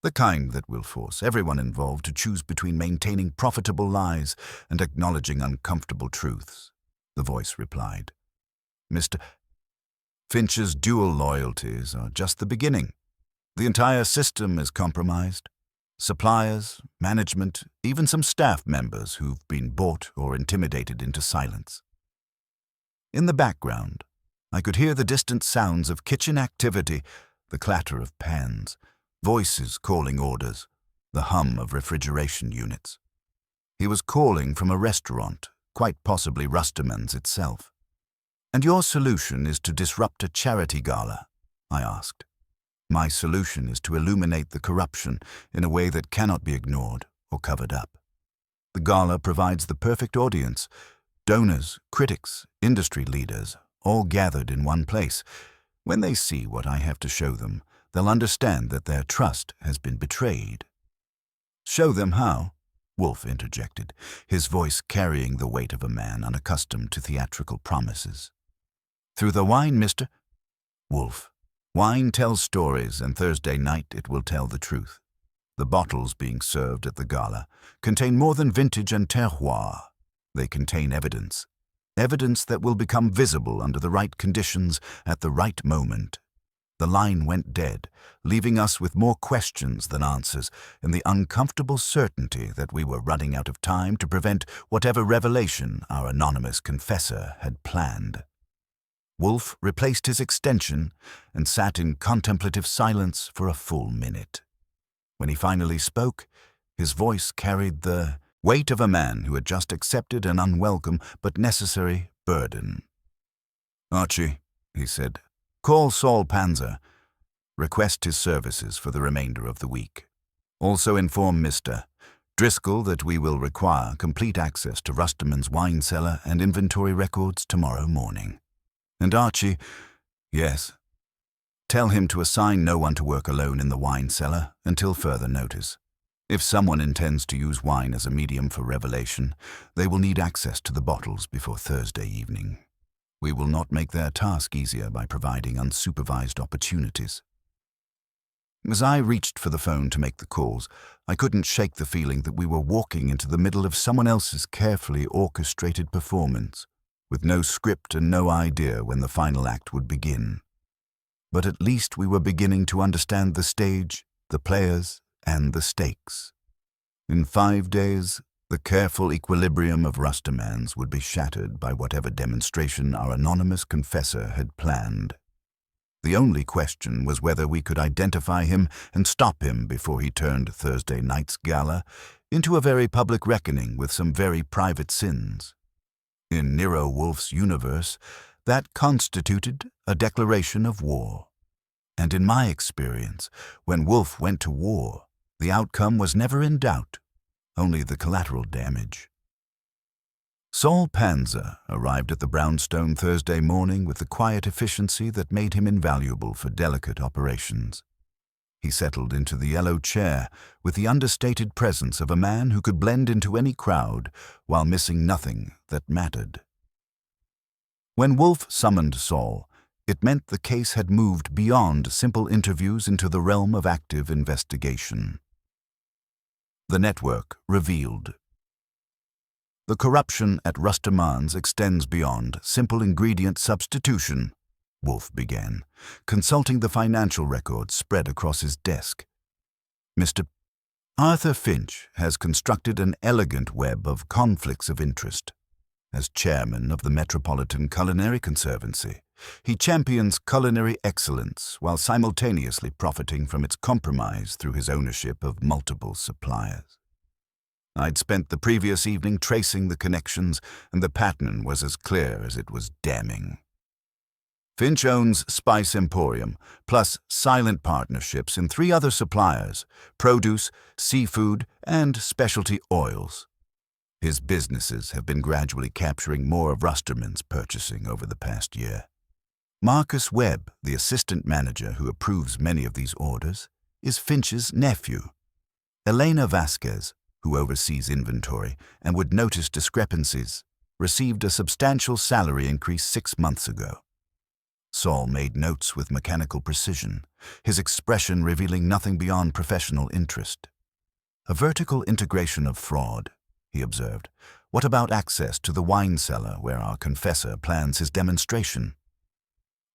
The kind that will force everyone involved to choose between maintaining profitable lies and acknowledging uncomfortable truths," the voice replied. "Mr. Finch's dual loyalties are just the beginning. The entire system is compromised. Suppliers, management, even some staff members who've been bought or intimidated into silence." In the background, I could hear the distant sounds of kitchen activity, the clatter of pans, voices calling orders, the hum of refrigeration units. He was calling from a restaurant, quite possibly Rusterman's itself. "And your solution is to disrupt a charity gala?" I asked. "My solution is to illuminate the corruption in a way that cannot be ignored or covered up. The gala provides the perfect audience, donors, critics, industry leaders, all gathered in one place. When they see what I have to show them, they'll understand that their trust has been betrayed." "Show them how?" Wolfe interjected, his voice carrying the weight of a man unaccustomed to theatrical promises. "Through the wine, Mr. Wolfe. Wine tells stories, and Thursday night it will tell the truth. The bottles being served at the gala contain more than vintage and terroir. They contain evidence. Evidence that will become visible under the right conditions at the right moment." The line went dead, leaving us with more questions than answers and the uncomfortable certainty that we were running out of time to prevent whatever revelation our anonymous confessor had planned. Wolfe replaced his extension and sat in contemplative silence for a full minute. When he finally spoke, his voice carried the weight of a man who had just accepted an unwelcome but necessary burden. "Archie," he said, "call Saul Panzer. Request his services for the remainder of the week. Also inform Mr. Driscoll that we will require complete access to Rusterman's wine cellar and inventory records tomorrow morning. And Archie, yes, tell him to assign no one to work alone in the wine cellar until further notice. If someone intends to use wine as a medium for revelation, they will need access to the bottles before Thursday evening. We will not make their task easier by providing unsupervised opportunities." As I reached for the phone to make the calls, I couldn't shake the feeling that we were walking into the middle of someone else's carefully orchestrated performance, with no script and no idea when the final act would begin. But at least we were beginning to understand the stage, the players, and the stakes. In 5 days, the careful equilibrium of Rustamans would be shattered by whatever demonstration our anonymous confessor had planned. The only question was whether we could identify him and stop him before he turned Thursday night's gala into a very public reckoning with some very private sins. In Nero Wolfe's universe, that constituted a declaration of war. And in my experience, when Wolfe went to war, the outcome was never in doubt, only the collateral damage. Saul Panza arrived at the brownstone Thursday morning with the quiet efficiency that made him invaluable for delicate operations. He settled into the yellow chair with the understated presence of a man who could blend into any crowd while missing nothing that mattered. When Wolfe summoned Saul, it meant the case had moved beyond simple interviews into the realm of active investigation. The network revealed. The corruption at Rustamans extends beyond simple ingredient substitution, Wolfe began, consulting the financial records spread across his desk. Mr. Arthur Finch has constructed an elegant web of conflicts of interest. As chairman of the Metropolitan Culinary Conservancy, he champions culinary excellence while simultaneously profiting from its compromise through his ownership of multiple suppliers. I'd spent the previous evening tracing the connections, and the pattern was as clear as it was damning. Finch owns Spice Emporium, plus silent partnerships in 3 other suppliers: produce, seafood, and specialty oils. His businesses have been gradually capturing more of Rusterman's purchasing over the past year. Marcus Webb, the assistant manager who approves many of these orders, is Finch's nephew. Elena Vasquez, who oversees inventory and would notice discrepancies, received a substantial salary increase 6 months ago. Saul made notes with mechanical precision, his expression revealing nothing beyond professional interest. A vertical integration of fraud, he observed. What about access to the wine cellar where our confessor plans his demonstration?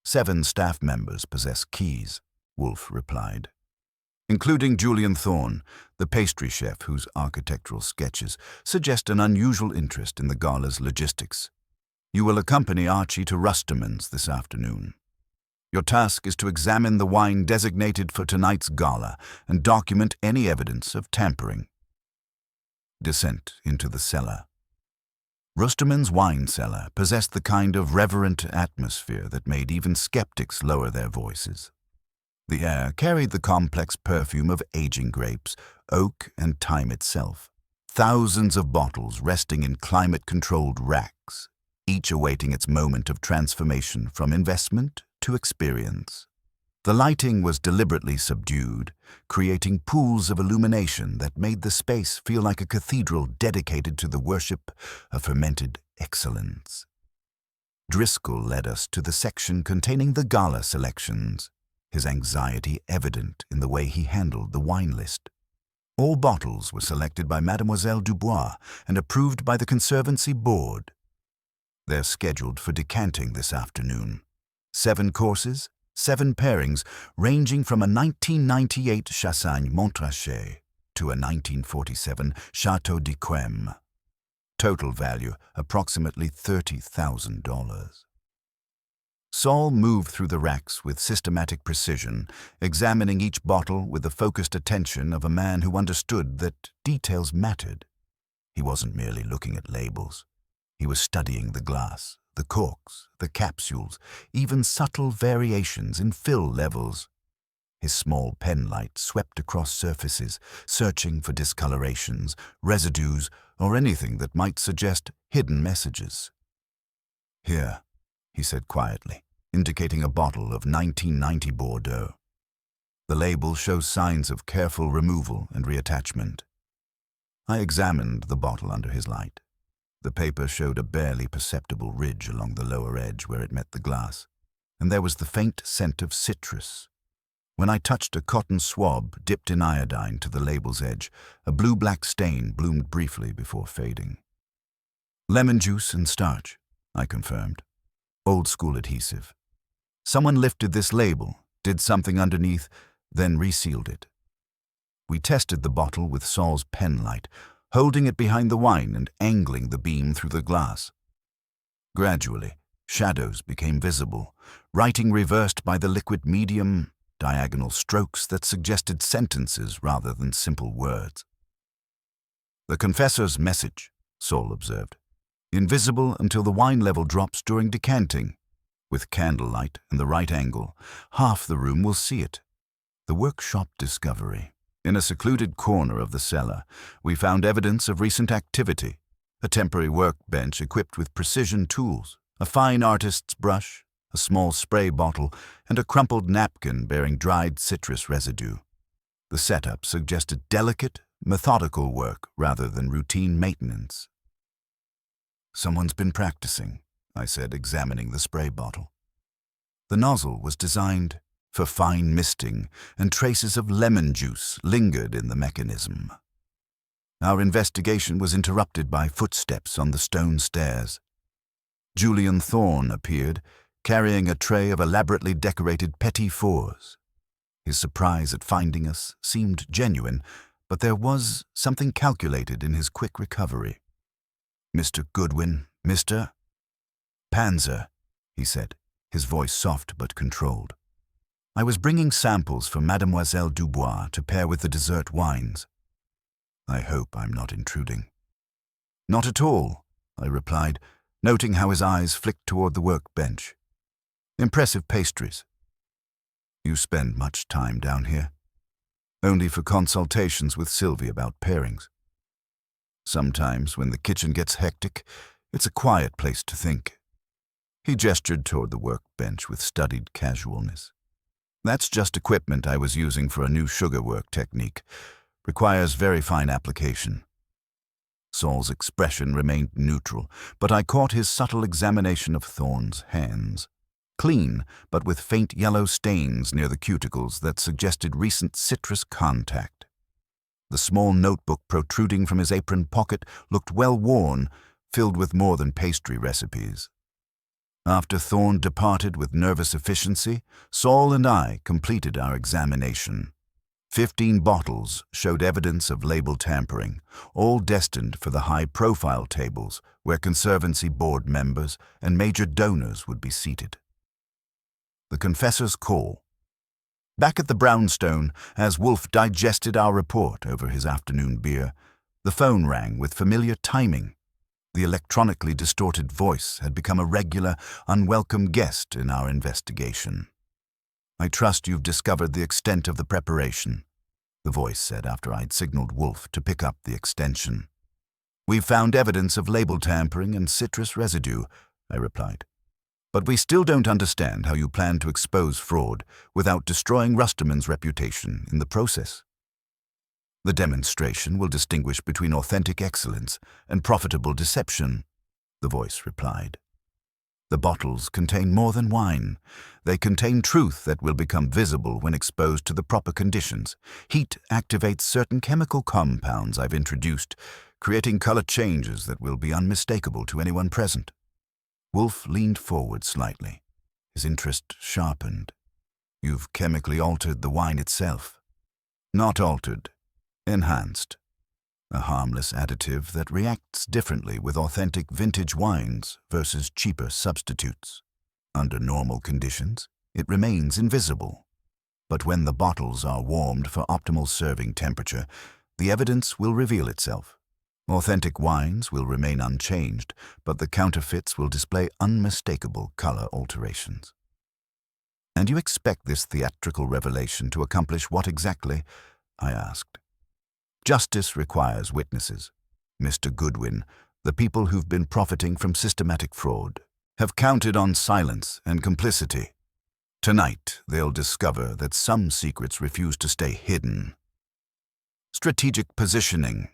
7 staff members possess keys, Wolfe replied, including Julian Thorne, the pastry chef whose architectural sketches suggest an unusual interest in the gala's logistics. You will accompany Archie to Rustamans this afternoon. Your task is to examine the wine designated for tonight's gala and document any evidence of tampering. Descent into the cellar. Rustamans' wine cellar possessed the kind of reverent atmosphere that made even skeptics lower their voices. The air carried the complex perfume of aging grapes, oak, and time itself. Thousands of bottles resting in climate-controlled racks, each awaiting its moment of transformation from investment to experience. The lighting was deliberately subdued, creating pools of illumination that made the space feel like a cathedral dedicated to the worship of fermented excellence. Driscoll led us to the section containing the gala selections, his anxiety evident in the way he handled the wine list. All bottles were selected by Mademoiselle Dubois and approved by the Conservancy Board. They're scheduled for decanting this afternoon. 7 courses, 7 pairings, ranging from a 1998 Chassagne Montrachet to a 1947 Chateau d'Yquem. Total value approximately $30,000. Saul moved through the racks with systematic precision, examining each bottle with the focused attention of a man who understood that details mattered. He wasn't merely looking at labels. He was studying the glass, the corks, the capsules, even subtle variations in fill levels. His small pen light swept across surfaces, searching for discolorations, residues, or anything that might suggest hidden messages. "Here," he said quietly, indicating a bottle of 1990 Bordeaux. The label shows signs of careful removal and reattachment. I examined the bottle under his light. The paper showed a barely perceptible ridge along the lower edge where it met the glass, and there was the faint scent of citrus. When I touched a cotton swab dipped in iodine to the label's edge, a blue-black stain bloomed briefly before fading. "Lemon juice and starch," I confirmed. "Old-school adhesive. Someone lifted this label, did something underneath, then resealed it. We tested the bottle with Saul's pen light, holding it behind the wine and angling the beam through the glass. Gradually, shadows became visible, writing reversed by the liquid medium, diagonal strokes that suggested sentences rather than simple words. "The confessor's message," Saul observed. "Invisible until the wine level drops during decanting. With candlelight and the right angle, half the room will see it." The workshop discovery. In a secluded corner of the cellar, we found evidence of recent activity: a temporary workbench equipped with precision tools, a fine artist's brush, a small spray bottle, and a crumpled napkin bearing dried citrus residue. The setup suggested delicate, methodical work rather than routine maintenance. "Someone's been practicing," I said, examining the spray bottle. The nozzle was designed for fine misting, and traces of lemon juice lingered in the mechanism. Our investigation was interrupted by footsteps on the stone stairs. Julian Thorne appeared, carrying a tray of elaborately decorated petit fours. His surprise at finding us seemed genuine, but there was something calculated in his quick recovery. "Mr. Goodwin, Mr. Panzer," he said, his voice soft but controlled. "I was bringing samples for Mademoiselle Dubois to pair with the dessert wines. I hope I'm not intruding." "Not at all," I replied, noting how his eyes flicked toward the workbench. "Impressive pastries." "You spend much time down here?" "Only for consultations with Sylvie about pairings. Sometimes, when the kitchen gets hectic, it's a quiet place to think." He gestured toward the workbench with studied casualness. "That's just equipment I was using for a new sugar work technique. Requires very fine application." Saul's expression remained neutral, but I caught his subtle examination of Thorne's hands. Clean, but with faint yellow stains near the cuticles that suggested recent citrus contact. The small notebook protruding from his apron pocket looked well worn, filled with more than pastry recipes. After Thorne departed with nervous efficiency, Saul and I completed our examination. 15 bottles showed evidence of label tampering, all destined for the high-profile tables where Conservancy board members and major donors would be seated. The confessor's call. Back at the brownstone, as Wolfe digested our report over his afternoon beer, the phone rang with familiar timing. The electronically distorted voice had become a regular, unwelcome guest in our investigation. "I trust you've discovered the extent of the preparation," the voice said after I'd signaled Wolfe to pick up the extension. "We've found evidence of label tampering and citrus residue," I replied. "But we still don't understand how you plan to expose fraud without destroying Rusterman's reputation in the process." "The demonstration will distinguish between authentic excellence and profitable deception," the voice replied. "The bottles contain more than wine. They contain truth that will become visible when exposed to the proper conditions. Heat activates certain chemical compounds I've introduced, creating color changes that will be unmistakable to anyone present." Wolfe leaned forward slightly. His interest sharpened. "You've chemically altered the wine itself." "Not altered. Enhanced. A harmless additive that reacts differently with authentic vintage wines versus cheaper substitutes. Under normal conditions, it remains invisible. But when the bottles are warmed for optimal serving temperature, the evidence will reveal itself. Authentic wines will remain unchanged, but the counterfeits will display unmistakable color alterations." "And you expect this theatrical revelation to accomplish what exactly?" I asked. "Justice requires witnesses. Mr. Goodwin, the people who've been profiting from systematic fraud, have counted on silence and complicity. Tonight, they'll discover that some secrets refuse to stay hidden." Strategic positioning.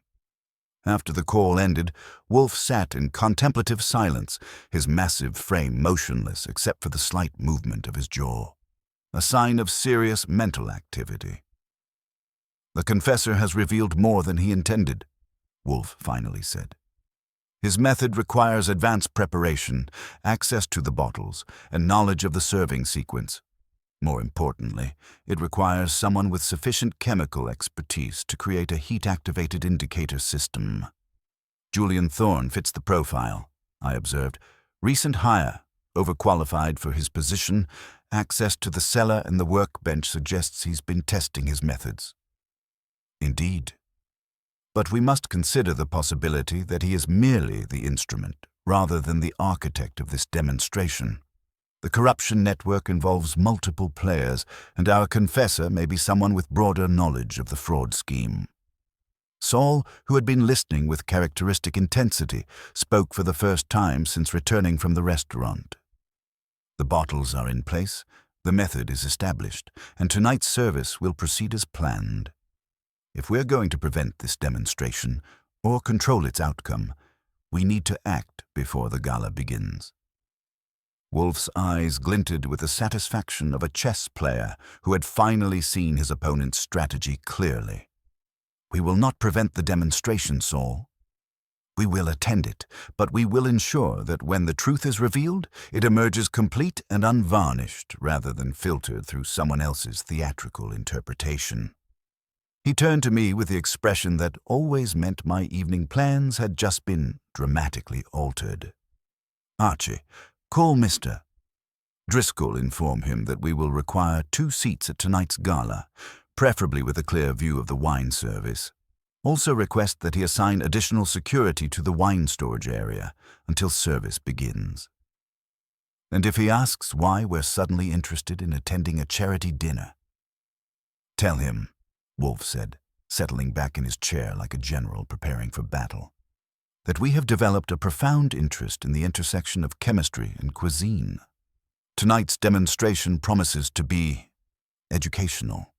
After the call ended, Wolfe sat in contemplative silence, his massive frame motionless except for the slight movement of his jaw, a sign of serious mental activity. "The confessor has revealed more than he intended," Wolfe finally said. "His method requires advanced preparation, access to the bottles, and knowledge of the serving sequence. More importantly, it requires someone with sufficient chemical expertise to create a heat-activated indicator system. Julian Thorne fits the profile, I observed. Recent hire, overqualified for his position, access to the cellar and the workbench suggests he's been testing his methods. Indeed. But we must consider the possibility that he is merely the instrument, rather than the architect of this demonstration. The corruption network involves multiple players, and our confessor may be someone with broader knowledge of the fraud scheme. Saul, who had been listening with characteristic intensity, spoke for the first time since returning from the restaurant. The bottles are in place, the method is established, and tonight's service will proceed as planned. If we're going to prevent this demonstration, or control its outcome, we need to act before the gala begins. Wolfe's eyes glinted with the satisfaction of a chess player who had finally seen his opponent's strategy clearly. We will not prevent the demonstration, Saul. We will attend it, but we will ensure that when the truth is revealed, it emerges complete and unvarnished rather than filtered through someone else's theatrical interpretation. He turned to me with the expression that always meant my evening plans had just been dramatically altered. Archie, call Mr. Driscoll, inform him that we will require 2 seats at tonight's gala, preferably with a clear view of the wine service. Also request that he assign additional security to the wine storage area until service begins. And if he asks why we're suddenly interested in attending a charity dinner, tell him, Wolfe said, settling back in his chair like a general preparing for battle, that we have developed a profound interest in the intersection of chemistry and cuisine. Tonight's demonstration promises to be educational.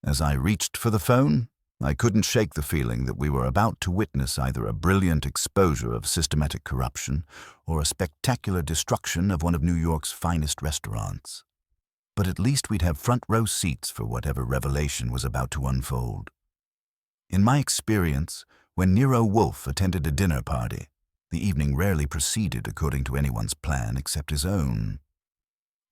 As I reached for the phone, I couldn't shake the feeling that we were about to witness either a brilliant exposure of systematic corruption or a spectacular destruction of one of New York's finest restaurants. But at least we'd have front-row seats for whatever revelation was about to unfold. In my experience, when Nero Wolfe attended a dinner party, the evening rarely proceeded according to anyone's plan except his own.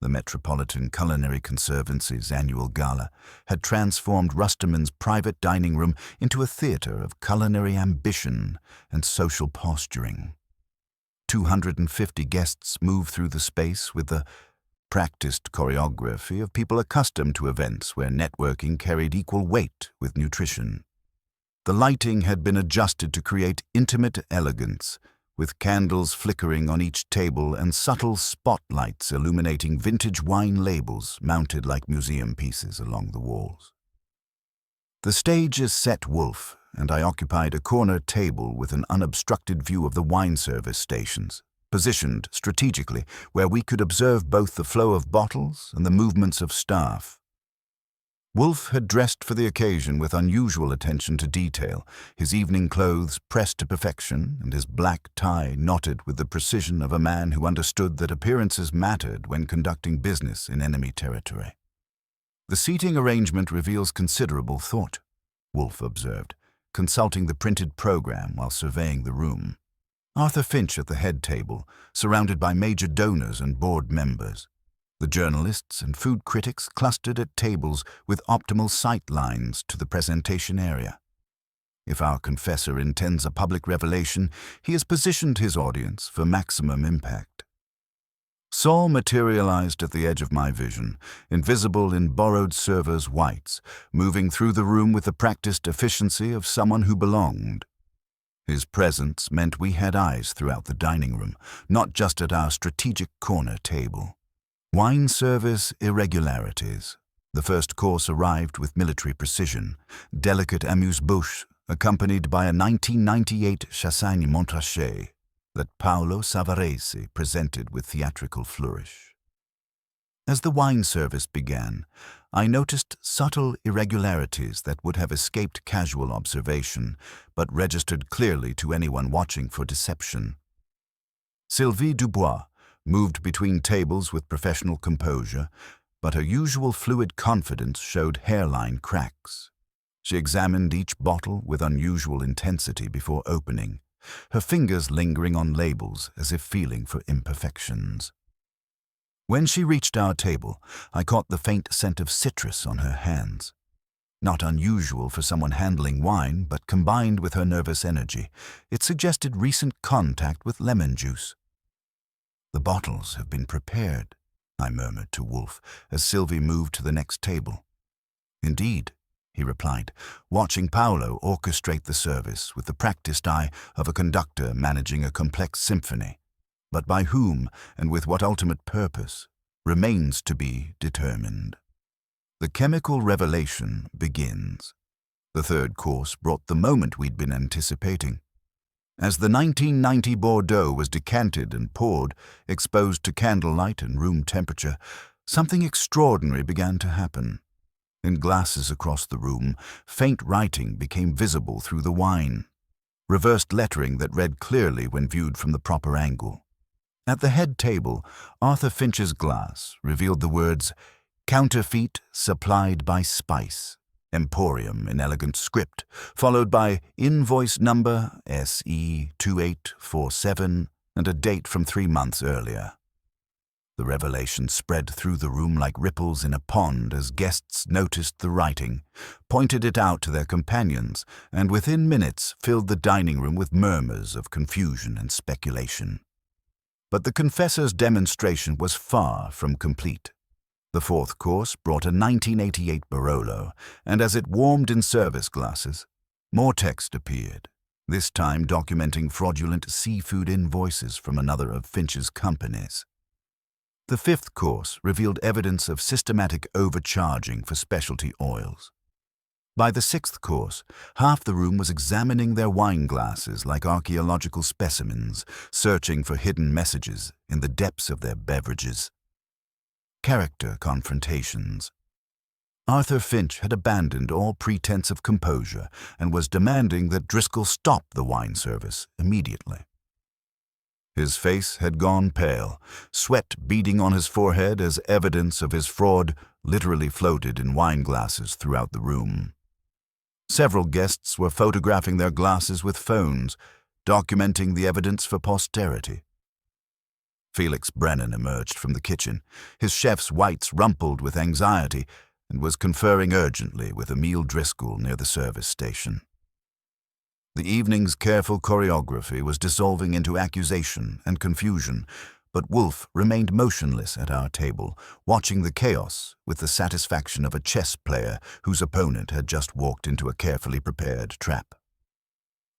The Metropolitan Culinary Conservancy's annual gala had transformed Rusterman's private dining room into a theater of culinary ambition and social posturing. 250 guests moved through the space with the practiced choreography of people accustomed to events where networking carried equal weight with nutrition. The lighting had been adjusted to create intimate elegance, with candles flickering on each table and subtle spotlights illuminating vintage wine labels mounted like museum pieces along the walls. The stage is set, Wolfe, and I occupied a corner table with an unobstructed view of the wine service stations, positioned strategically where we could observe both the flow of bottles and the movements of staff. Wolfe had dressed for the occasion with unusual attention to detail, his evening clothes pressed to perfection and his black tie knotted with the precision of a man who understood that appearances mattered when conducting business in enemy territory. The seating arrangement reveals considerable thought, Wolfe observed, consulting the printed program while surveying the room. Arthur Finch at the head table, surrounded by major donors and board members. The journalists and food critics clustered at tables with optimal sight lines to the presentation area. If our confessor intends a public revelation, he has positioned his audience for maximum impact. Saul materialized at the edge of my vision, invisible in borrowed servers' whites, moving through the room with the practiced efficiency of someone who belonged. His presence meant we had eyes throughout the dining room, not just at our strategic corner table. Wine service irregularities. The first course arrived with military precision, delicate amuse-bouche accompanied by a 1998 Chassagne Montrachet that Paolo Savarese presented with theatrical flourish. As the wine service began, I noticed subtle irregularities that would have escaped casual observation, but registered clearly to anyone watching for deception. Sylvie Dubois moved between tables with professional composure, but her usual fluid confidence showed hairline cracks. She examined each bottle with unusual intensity before opening, her fingers lingering on labels as if feeling for imperfections. When she reached our table, I caught the faint scent of citrus on her hands. Not unusual for someone handling wine, but combined with her nervous energy, it suggested recent contact with lemon juice. "The bottles have been prepared," I murmured to Wolfe as Sylvie moved to the next table. "Indeed," he replied, watching Paolo orchestrate the service with the practiced eye of a conductor managing a complex symphony. But by whom and with what ultimate purpose remains to be determined. The chemical revelation begins. The third course brought the moment we'd been anticipating. As the 1990 Bordeaux was decanted and poured, exposed to candlelight and room temperature, something extraordinary began to happen. In glasses across the room, faint writing became visible through the wine, reversed lettering that read clearly when viewed from the proper angle. At the head table, Arthur Finch's glass revealed the words, "Counterfeit supplied by Spice, Emporium" in elegant script, followed by invoice number SE2847 and a date from 3 months earlier. The revelation spread through the room like ripples in a pond as guests noticed the writing, pointed it out to their companions, and within minutes filled the dining room with murmurs of confusion and speculation. But the confessor's demonstration was far from complete. The fourth course brought a 1988 Barolo, and as it warmed in service glasses, more text appeared, this time documenting fraudulent seafood invoices from another of Finch's companies. The fifth course revealed evidence of systematic overcharging for specialty oils. By the sixth course, half the room was examining their wine glasses like archaeological specimens, searching for hidden messages in the depths of their beverages. Character confrontations. Arthur Finch had abandoned all pretense of composure and was demanding that Driscoll stop the wine service immediately. His face had gone pale, sweat beading on his forehead as evidence of his fraud literally floated in wine glasses throughout the room. Several guests were photographing their glasses with phones, documenting the evidence for posterity. Felix Brennan emerged from the kitchen, his chef's whites rumpled with anxiety, and was conferring urgently with Emile Driscoll near the service station. The evening's careful choreography was dissolving into accusation and confusion, but Wolfe remained motionless at our table, watching the chaos with the satisfaction of a chess player whose opponent had just walked into a carefully prepared trap.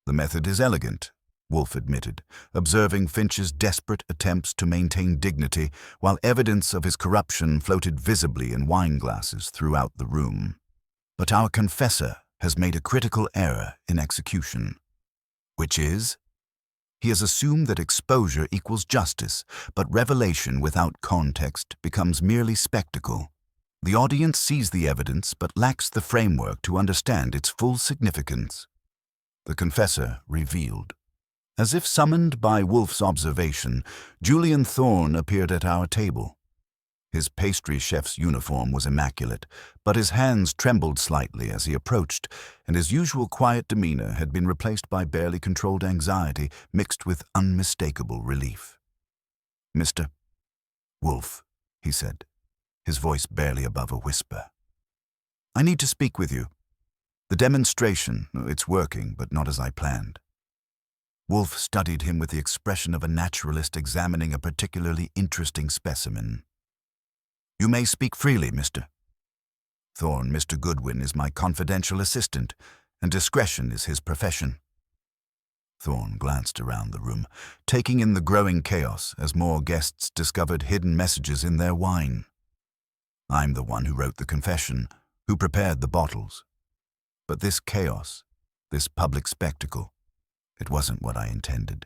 "The method is elegant," Wolfe admitted, observing Finch's desperate attempts to maintain dignity while evidence of his corruption floated visibly in wine glasses throughout the room. "But our confessor has made a critical error in execution." "Which is?" "He has assumed that exposure equals justice, but revelation without context becomes merely spectacle. The audience sees the evidence but lacks the framework to understand its full significance." The confessor revealed. As if summoned by Wolfe's observation, Julian Thorne appeared at our table. His pastry chef's uniform was immaculate, but his hands trembled slightly as he approached, and his usual quiet demeanor had been replaced by barely controlled anxiety mixed with unmistakable relief. "Mr. Wolfe," he said, his voice barely above a whisper. "I need to speak with you. The demonstration, it's working, but not as I planned." Wolfe studied him with the expression of a naturalist examining a particularly interesting specimen. "You may speak freely, Mr. Thorne. Mr. Goodwin is my confidential assistant, and discretion is his profession." Thorne glanced around the room, taking in the growing chaos as more guests discovered hidden messages in their wine. "I'm the one who wrote the confession, who prepared the bottles. But this chaos, this public spectacle, it wasn't what I intended.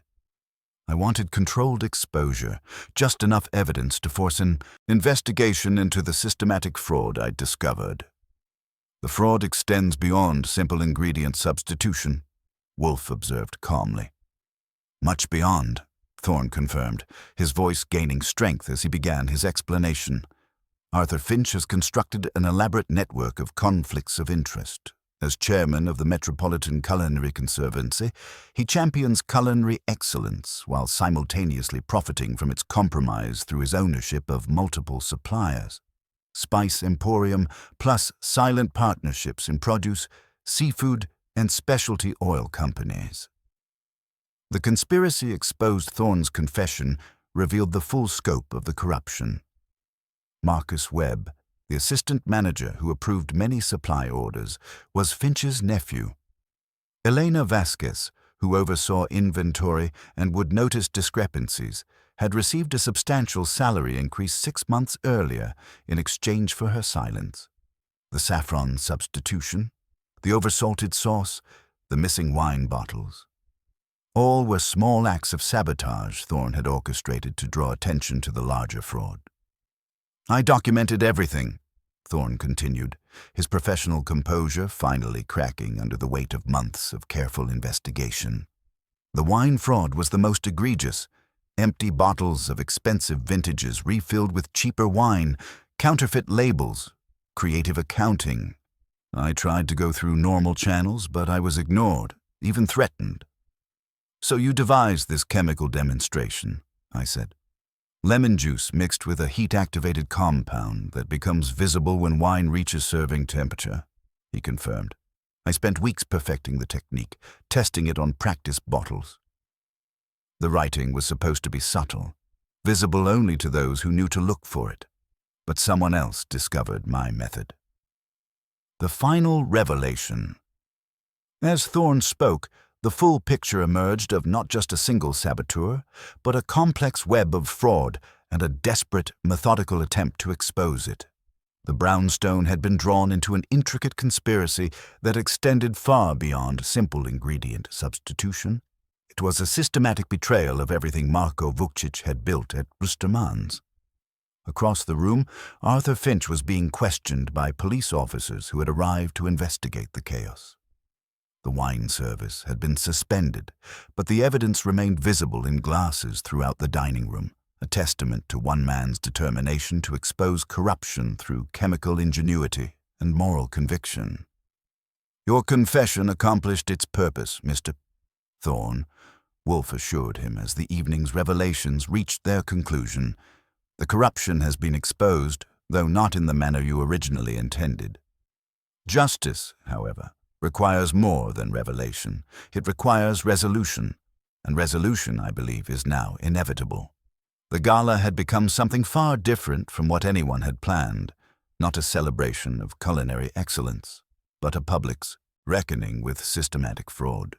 I wanted controlled exposure, just enough evidence to force an investigation into the systematic fraud I'd discovered. The fraud extends beyond simple ingredient substitution," Wolfe observed calmly. "Much beyond," Thorne confirmed, his voice gaining strength as he began his explanation. "Arthur Finch has constructed an elaborate network of conflicts of interest, As chairman of the Metropolitan Culinary Conservancy, he champions culinary excellence while simultaneously profiting from its compromise through his ownership of multiple suppliers. Spice Emporium plus silent partnerships in produce, seafood, and specialty oil companies. The conspiracy exposed Thorne's confession revealed the full scope of the corruption. Marcus Webb, the assistant manager who approved many supply orders, was Finch's nephew. Elena Vasquez, who oversaw inventory and would notice discrepancies, had received a substantial salary increase 6 months earlier in exchange for her silence. The saffron substitution, the oversalted sauce, the missing wine bottles. All were small acts of sabotage Thorne had orchestrated to draw attention to the larger fraud. "I documented everything," Thorne continued, his professional composure finally cracking under the weight of months of careful investigation. The wine fraud was the most egregious. Empty bottles of expensive vintages refilled with cheaper wine, counterfeit labels, creative accounting. I tried to go through normal channels, but I was ignored, even threatened. "So you devised this chemical demonstration," I said. "Lemon juice mixed with a heat-activated compound that becomes visible when wine reaches serving temperature," he confirmed. "I spent weeks perfecting the technique, testing it on practice bottles." The writing was supposed to be subtle, visible only to those who knew to look for it. But someone else discovered my method. The final revelation. As Thorne spoke, the full picture emerged of not just a single saboteur, but a complex web of fraud and a desperate, methodical attempt to expose it. The brownstone had been drawn into an intricate conspiracy that extended far beyond simple ingredient substitution. It was a systematic betrayal of everything Marko Vukcic had built at Rustermans. Across the room, Arthur Finch was being questioned by police officers who had arrived to investigate the chaos. The wine service had been suspended, but the evidence remained visible in glasses throughout the dining room, a testament to one man's determination to expose corruption through chemical ingenuity and moral conviction. "Your confession accomplished its purpose, Mr. Thorne," Wolfe assured him as the evening's revelations reached their conclusion. "The corruption has been exposed, though not in the manner you originally intended. Justice, however, requires more than revelation. It requires resolution, and resolution, I believe, is now inevitable." The gala had become something far different from what anyone had planned, not a celebration of culinary excellence, but a public's reckoning with systematic fraud.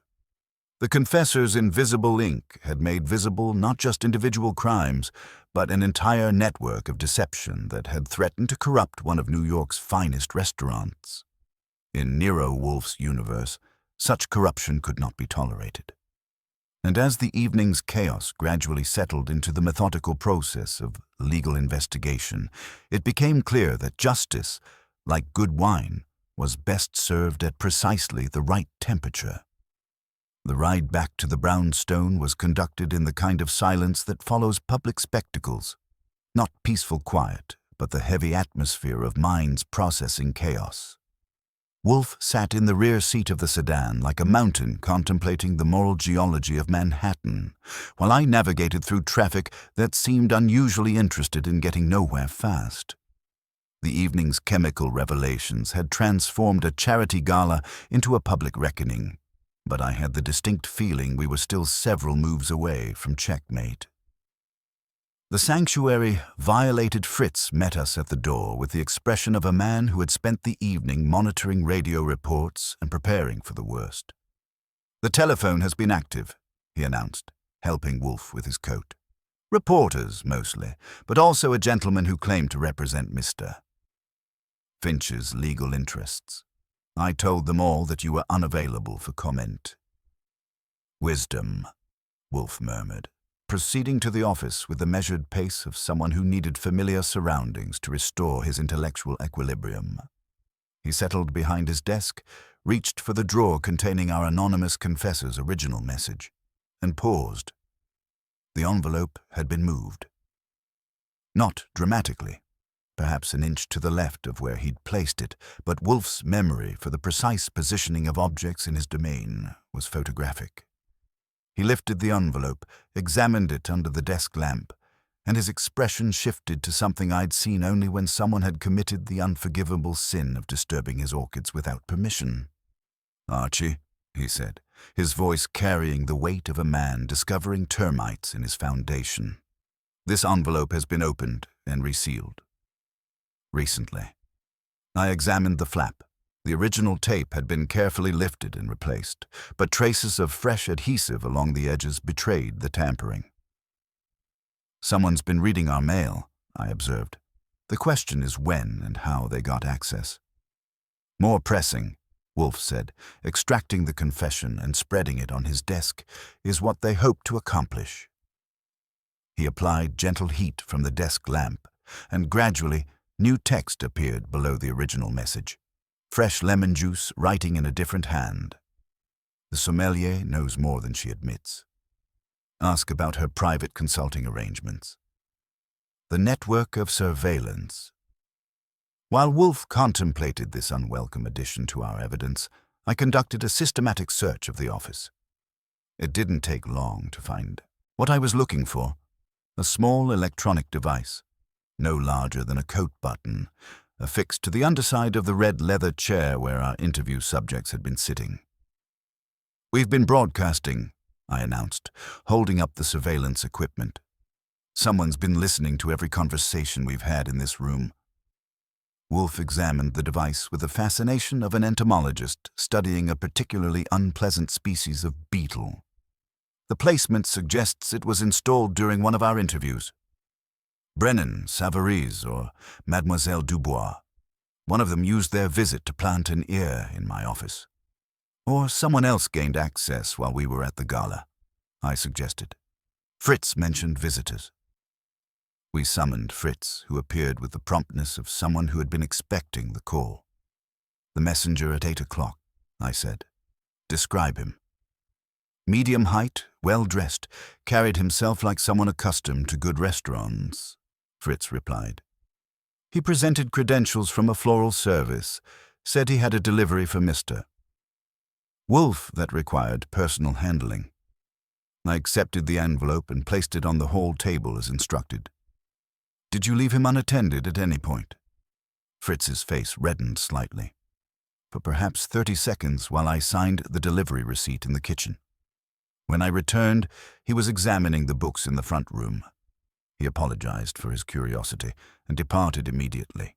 The confessor's invisible ink had made visible not just individual crimes, but an entire network of deception that had threatened to corrupt one of New York's finest restaurants. In Nero Wolfe's universe, such corruption could not be tolerated. And as the evening's chaos gradually settled into the methodical process of legal investigation, it became clear that justice, like good wine, was best served at precisely the right temperature. The ride back to the brownstone was conducted in the kind of silence that follows public spectacles. Not peaceful quiet, but the heavy atmosphere of minds processing chaos. Wolfe sat in the rear seat of the sedan like a mountain contemplating the moral geology of Manhattan, while I navigated through traffic that seemed unusually interested in getting nowhere fast. The evening's chemical revelations had transformed a charity gala into a public reckoning, but I had the distinct feeling we were still several moves away from checkmate. The sanctuary violated Fritz met us at the door with the expression of a man who had spent the evening monitoring radio reports and preparing for the worst. "The telephone has been active," he announced, helping Wolfe with his coat. "Reporters, mostly, but also a gentleman who claimed to represent Mr. Finch's legal interests. I told them all that you were unavailable for comment." "Wisdom," Wolfe murmured, proceeding to the office with the measured pace of someone who needed familiar surroundings to restore his intellectual equilibrium. He settled behind his desk, reached for the drawer containing our anonymous confessor's original message, and paused. The envelope had been moved. Not dramatically, perhaps an inch to the left of where he'd placed it, but Wolfe's memory for the precise positioning of objects in his domain was photographic. He lifted the envelope, examined it under the desk lamp, and his expression shifted to something I'd seen only when someone had committed the unforgivable sin of disturbing his orchids without permission. "Archie," he said, his voice carrying the weight of a man discovering termites in his foundation. "This envelope has been opened and resealed. Recently." I examined the flap. The original tape had been carefully lifted and replaced, but traces of fresh adhesive along the edges betrayed the tampering. "Someone's been reading our mail," I observed. "The question is when and how they got access." "More pressing," Wolfe said, extracting the confession and spreading it on his desk, "is what they hope to accomplish." He applied gentle heat from the desk lamp, and gradually new text appeared below the original message. Fresh lemon juice writing in a different hand. "The sommelier knows more than she admits. Ask about her private consulting arrangements." The network of surveillance. While Wolfe contemplated this unwelcome addition to our evidence, I conducted a systematic search of the office. It didn't take long to find what I was looking for: a small electronic device, no larger than a coat button, affixed to the underside of the red leather chair where our interview subjects had been sitting. "We've been broadcasting," I announced, holding up the surveillance equipment. "Someone's been listening to every conversation we've had in this room." Wolfe examined the device with the fascination of an entomologist studying a particularly unpleasant species of beetle. "The placement suggests it was installed during one of our interviews. Brennan, Savarese, or Mademoiselle Dubois. One of them used their visit to plant an ear in my office. Or someone else gained access while we were at the gala," I suggested. "Fritz mentioned visitors." We summoned Fritz, who appeared with the promptness of someone who had been expecting the call. "The messenger at 8 o'clock, I said. "Describe him." "Medium height, well-dressed, carried himself like someone accustomed to good restaurants," Fritz replied. "He presented credentials from a floral service, said he had a delivery for Mr. Wolfe that required personal handling." I accepted the envelope and placed it on the hall table as instructed. "Did you leave him unattended at any point?" Fritz's face reddened slightly. "For perhaps 30 seconds while I signed the delivery receipt in the kitchen. When I returned, he was examining the books in the front room. He apologized for his curiosity and departed immediately."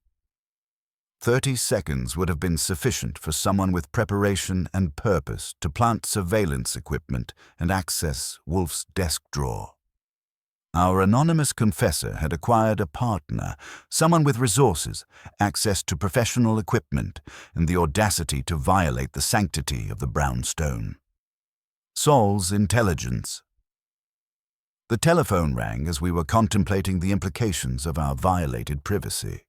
30 seconds would have been sufficient for someone with preparation and purpose to plant surveillance equipment and access Wolfe's desk drawer. Our anonymous confessor had acquired a partner, someone with resources, access to professional equipment, and the audacity to violate the sanctity of the brown stone. Saul's intelligence. The telephone rang as we were contemplating the implications of our violated privacy.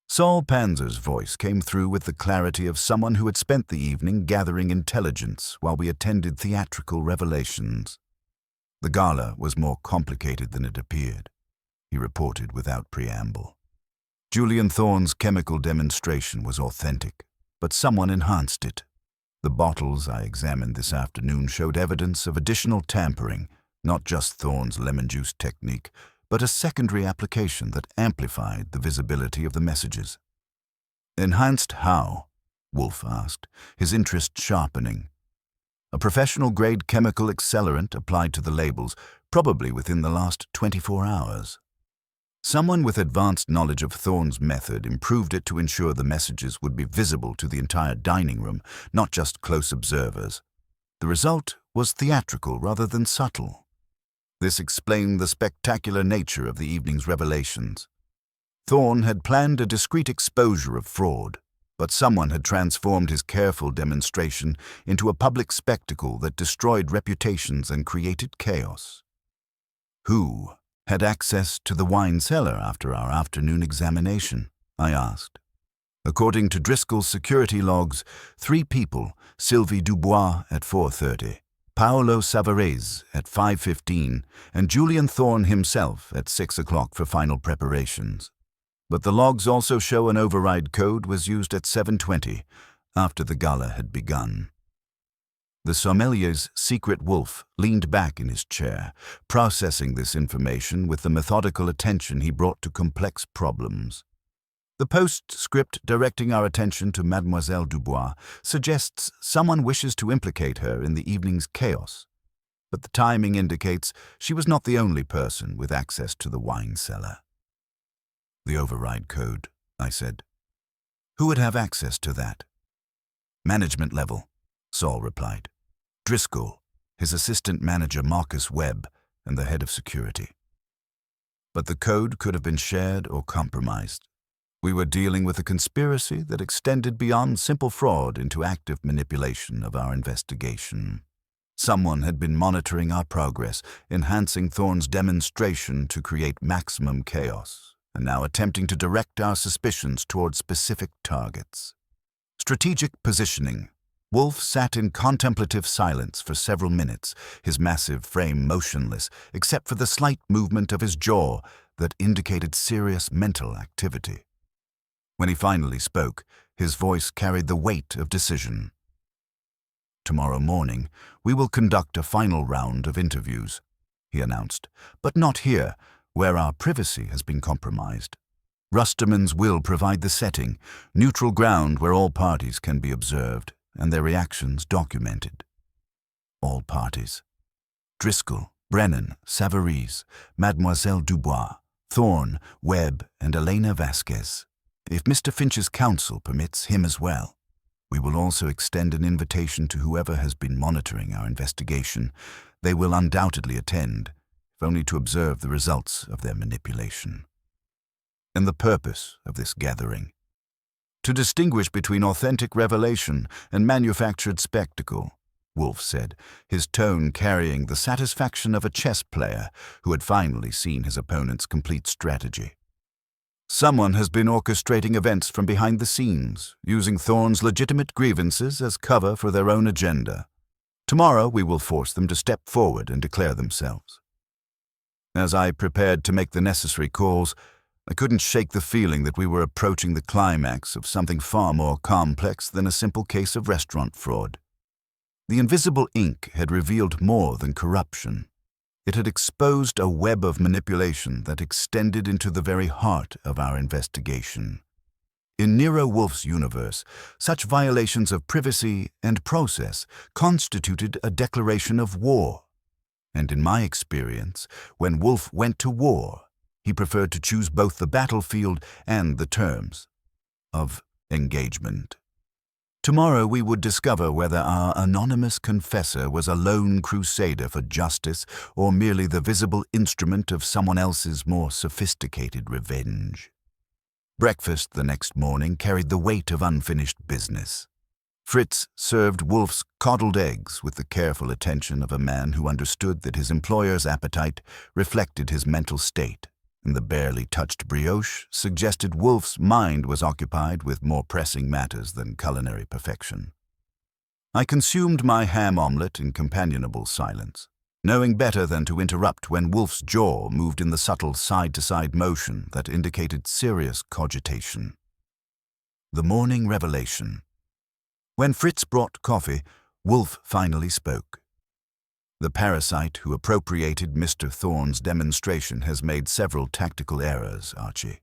Saul Panzer's voice came through with the clarity of someone who had spent the evening gathering intelligence while we attended theatrical revelations. "The gala was more complicated than it appeared," he reported without preamble. "Julian Thorne's chemical demonstration was authentic, but someone enhanced it. The bottles I examined this afternoon showed evidence of additional tampering, not just Thorne's lemon juice technique, but a secondary application that amplified the visibility of the messages." "Enhanced how?" Wolfe asked, his interest sharpening. "A professional-grade chemical accelerant applied to the labels, probably within the last 24 hours. Someone with advanced knowledge of Thorne's method improved it to ensure the messages would be visible to the entire dining room, not just close observers. The result was theatrical rather than subtle. This explained the spectacular nature of the evening's revelations. Thorne had planned a discreet exposure of fraud, but someone had transformed his careful demonstration into a public spectacle that destroyed reputations and created chaos. Who had access to the wine cellar after our afternoon examination? I asked. According to Driscoll's security logs, 3 people, Sylvie Dubois at 4:30, Paolo Savarese at 5:15, and Julian Thorne himself at 6 o'clock for final preparations. But the logs also show an override code was used at 7:20, after the gala had begun. The sommelier's secret Wolfe leaned back in his chair, processing this information with the methodical attention he brought to complex problems. The postscript directing our attention to Mademoiselle Dubois suggests someone wishes to implicate her in the evening's chaos, but the timing indicates she was not the only person with access to the wine cellar. The override code, I said. Who would have access to that? Management level, Saul replied. Driscoll, his assistant manager Marcus Webb, and the head of security. But the code could have been shared or compromised. We were dealing with a conspiracy that extended beyond simple fraud into active manipulation of our investigation. Someone had been monitoring our progress, enhancing Thorne's demonstration to create maximum chaos, and now attempting to direct our suspicions toward specific targets. Strategic positioning. Wolfe sat in contemplative silence for several minutes, his massive frame motionless, except for the slight movement of his jaw that indicated serious mental activity. When he finally spoke, his voice carried the weight of decision. Tomorrow morning, we will conduct a final round of interviews, he announced, but not here, where our privacy has been compromised. Rustermans will provide the setting, neutral ground where all parties can be observed and their reactions documented. All parties. Driscoll, Brennan, Savarese, Mademoiselle Dubois, Thorne, Webb, and Elena Vasquez. If Mr. Finch's counsel permits, him as well. We will also extend an invitation to whoever has been monitoring our investigation. They will undoubtedly attend, if only to observe the results of their manipulation. And the purpose of this gathering? To distinguish between authentic revelation and manufactured spectacle, Wolfe said, his tone carrying the satisfaction of a chess player who had finally seen his opponent's complete strategy. Someone has been orchestrating events from behind the scenes, using Thorne's legitimate grievances as cover for their own agenda. Tomorrow we will force them to step forward and declare themselves. As I prepared to make the necessary calls, I couldn't shake the feeling that we were approaching the climax of something far more complex than a simple case of restaurant fraud. The invisible ink had revealed more than corruption. It had exposed a web of manipulation that extended into the very heart of our investigation. In Nero Wolfe's universe, such violations of privacy and process constituted a declaration of war. And in my experience, when Wolfe went to war, he preferred to choose both the battlefield and the terms of engagement. Tomorrow we would discover whether our anonymous confessor was a lone crusader for justice or merely the visible instrument of someone else's more sophisticated revenge. Breakfast the next morning carried the weight of unfinished business. Fritz served Wolfe's coddled eggs with the careful attention of a man who understood that his employer's appetite reflected his mental state, and the barely touched brioche suggested Wolfe's mind was occupied with more pressing matters than culinary perfection. I consumed my ham omelette in companionable silence, knowing better than to interrupt when Wolfe's jaw moved in the subtle side-to-side motion that indicated serious cogitation. The morning revelation. When Fritz brought coffee, Wolfe finally spoke. The parasite who appropriated Mr. Thorne's demonstration has made several tactical errors, Archie.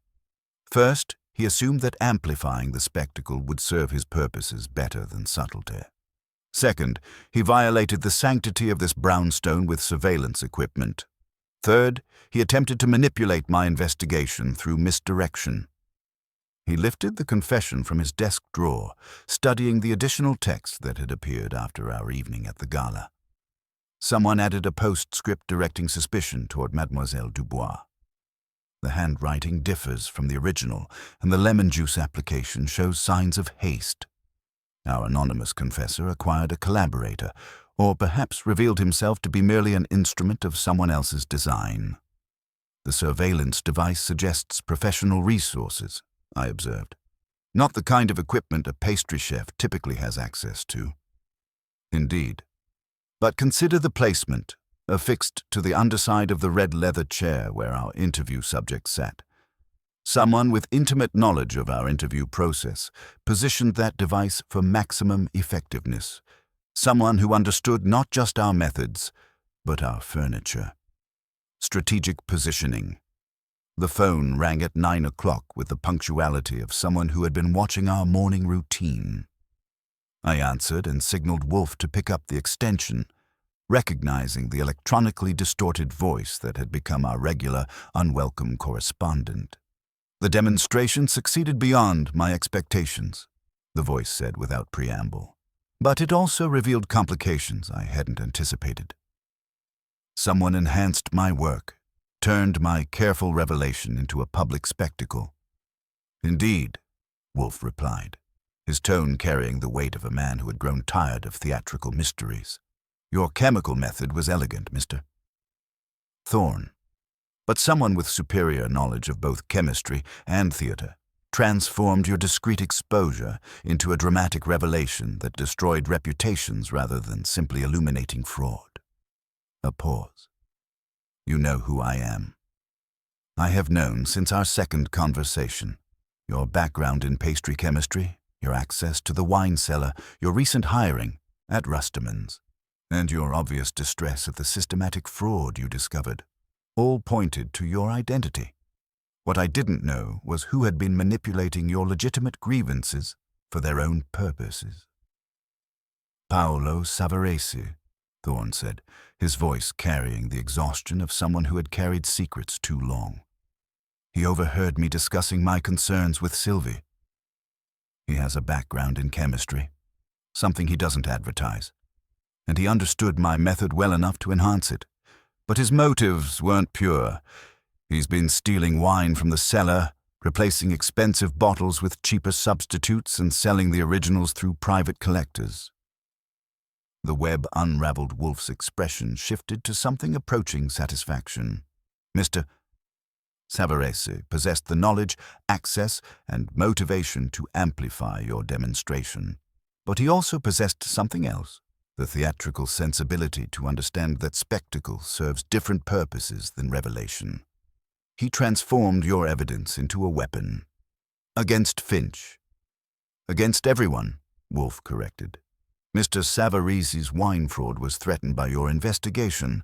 First, he assumed that amplifying the spectacle would serve his purposes better than subtlety. Second, he violated the sanctity of this brownstone with surveillance equipment. Third, he attempted to manipulate my investigation through misdirection. He lifted the confession from his desk drawer, studying the additional text that had appeared after our evening at the gala. Someone added a postscript directing suspicion toward Mademoiselle Dubois. The handwriting differs from the original, and the lemon juice application shows signs of haste. Our anonymous confessor acquired a collaborator, or perhaps revealed himself to be merely an instrument of someone else's design. The surveillance device suggests professional resources, I observed. Not the kind of equipment a pastry chef typically has access to. Indeed. But consider the placement, affixed to the underside of the red leather chair where our interview subject sat. Someone with intimate knowledge of our interview process positioned that device for maximum effectiveness. Someone who understood not just our methods, but our furniture. Strategic positioning. The phone rang at 9 o'clock with the punctuality of someone who had been watching our morning routine. I answered and signaled Wolfe to pick up the extension, recognizing the electronically distorted voice that had become our regular, unwelcome correspondent. "The demonstration succeeded beyond my expectations," the voice said without preamble. "But it also revealed complications I hadn't anticipated. Someone enhanced my work, turned my careful revelation into a public spectacle." "Indeed," Wolfe replied, his tone carrying the weight of a man who had grown tired of theatrical mysteries. "Your chemical method was elegant, Mr. Thorne. But someone with superior knowledge of both chemistry and theater transformed your discreet exposure into a dramatic revelation that destroyed reputations rather than simply illuminating fraud." A pause. "You know who I am. I have known since our second conversation. Your background in pastry chemistry, your access to the wine cellar, your recent hiring at Rusterman's, and your obvious distress at the systematic fraud you discovered, all pointed to your identity. What I didn't know was who had been manipulating your legitimate grievances for their own purposes." "Paolo Savarese," Thorne said, his voice carrying the exhaustion of someone who had carried secrets too long. "He overheard me discussing my concerns with Sylvie. He has a background in chemistry, something he doesn't advertise, and he understood my method well enough to enhance it. But his motives weren't pure. He's been stealing wine from the cellar, replacing expensive bottles with cheaper substitutes, and selling the originals through private collectors." The web unraveled Wolfe's expression shifted to something approaching satisfaction. "Mr. Savarese possessed the knowledge, access, and motivation to amplify your demonstration. But he also possessed something else, the theatrical sensibility to understand that spectacle serves different purposes than revelation. He transformed your evidence into a weapon. Against Finch. Against everyone," Wolfe corrected. "Mr. Savarese's wine fraud was threatened by your investigation.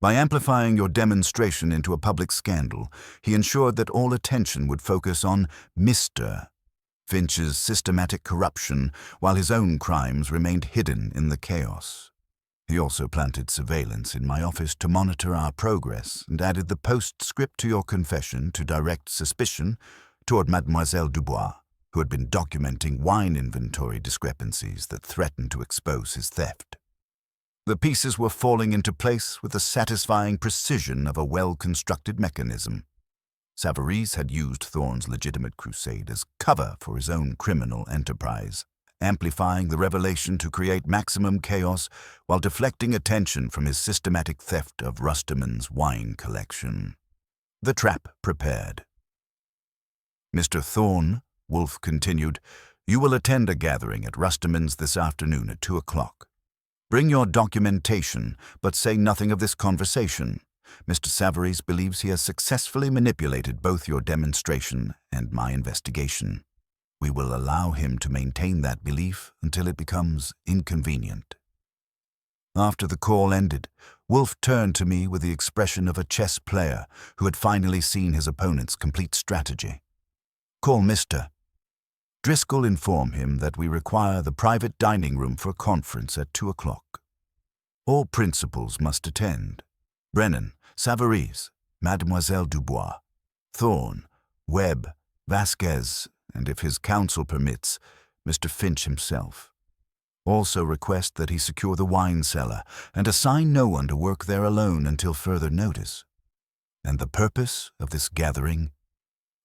By amplifying your demonstration into a public scandal, he ensured that all attention would focus on Mr. Finch's systematic corruption, while his own crimes remained hidden in the chaos. He also planted surveillance in my office to monitor our progress and added the postscript to your confession to direct suspicion toward Mademoiselle Dubois, who had been documenting wine inventory discrepancies that threatened to expose his theft. The pieces were falling into place with the satisfying precision of a well-constructed mechanism. Savarese had used Thorne's legitimate crusade as cover for his own criminal enterprise, amplifying the revelation to create maximum chaos while deflecting attention from his systematic theft of Rusterman's wine collection. The trap prepared. "Mr. Thorne," Wolfe continued, "you will attend a gathering at Rusterman's this afternoon at 2 o'clock. Bring your documentation, but say nothing of this conversation. Mr. Savarese believes he has successfully manipulated both your demonstration and my investigation. We will allow him to maintain that belief until it becomes inconvenient." After the call ended, Wolfe turned to me with the expression of a chess player who had finally seen his opponent's complete strategy. "Call Mr. Driscoll, inform him that we require the private dining room for a conference at 2 o'clock. All principals must attend. Brennan, Savarese, Mademoiselle Dubois, Thorne, Webb, Vasquez, and if his counsel permits, Mr. Finch himself. Also request that he secure the wine cellar and assign no one to work there alone until further notice. And the purpose of this gathering?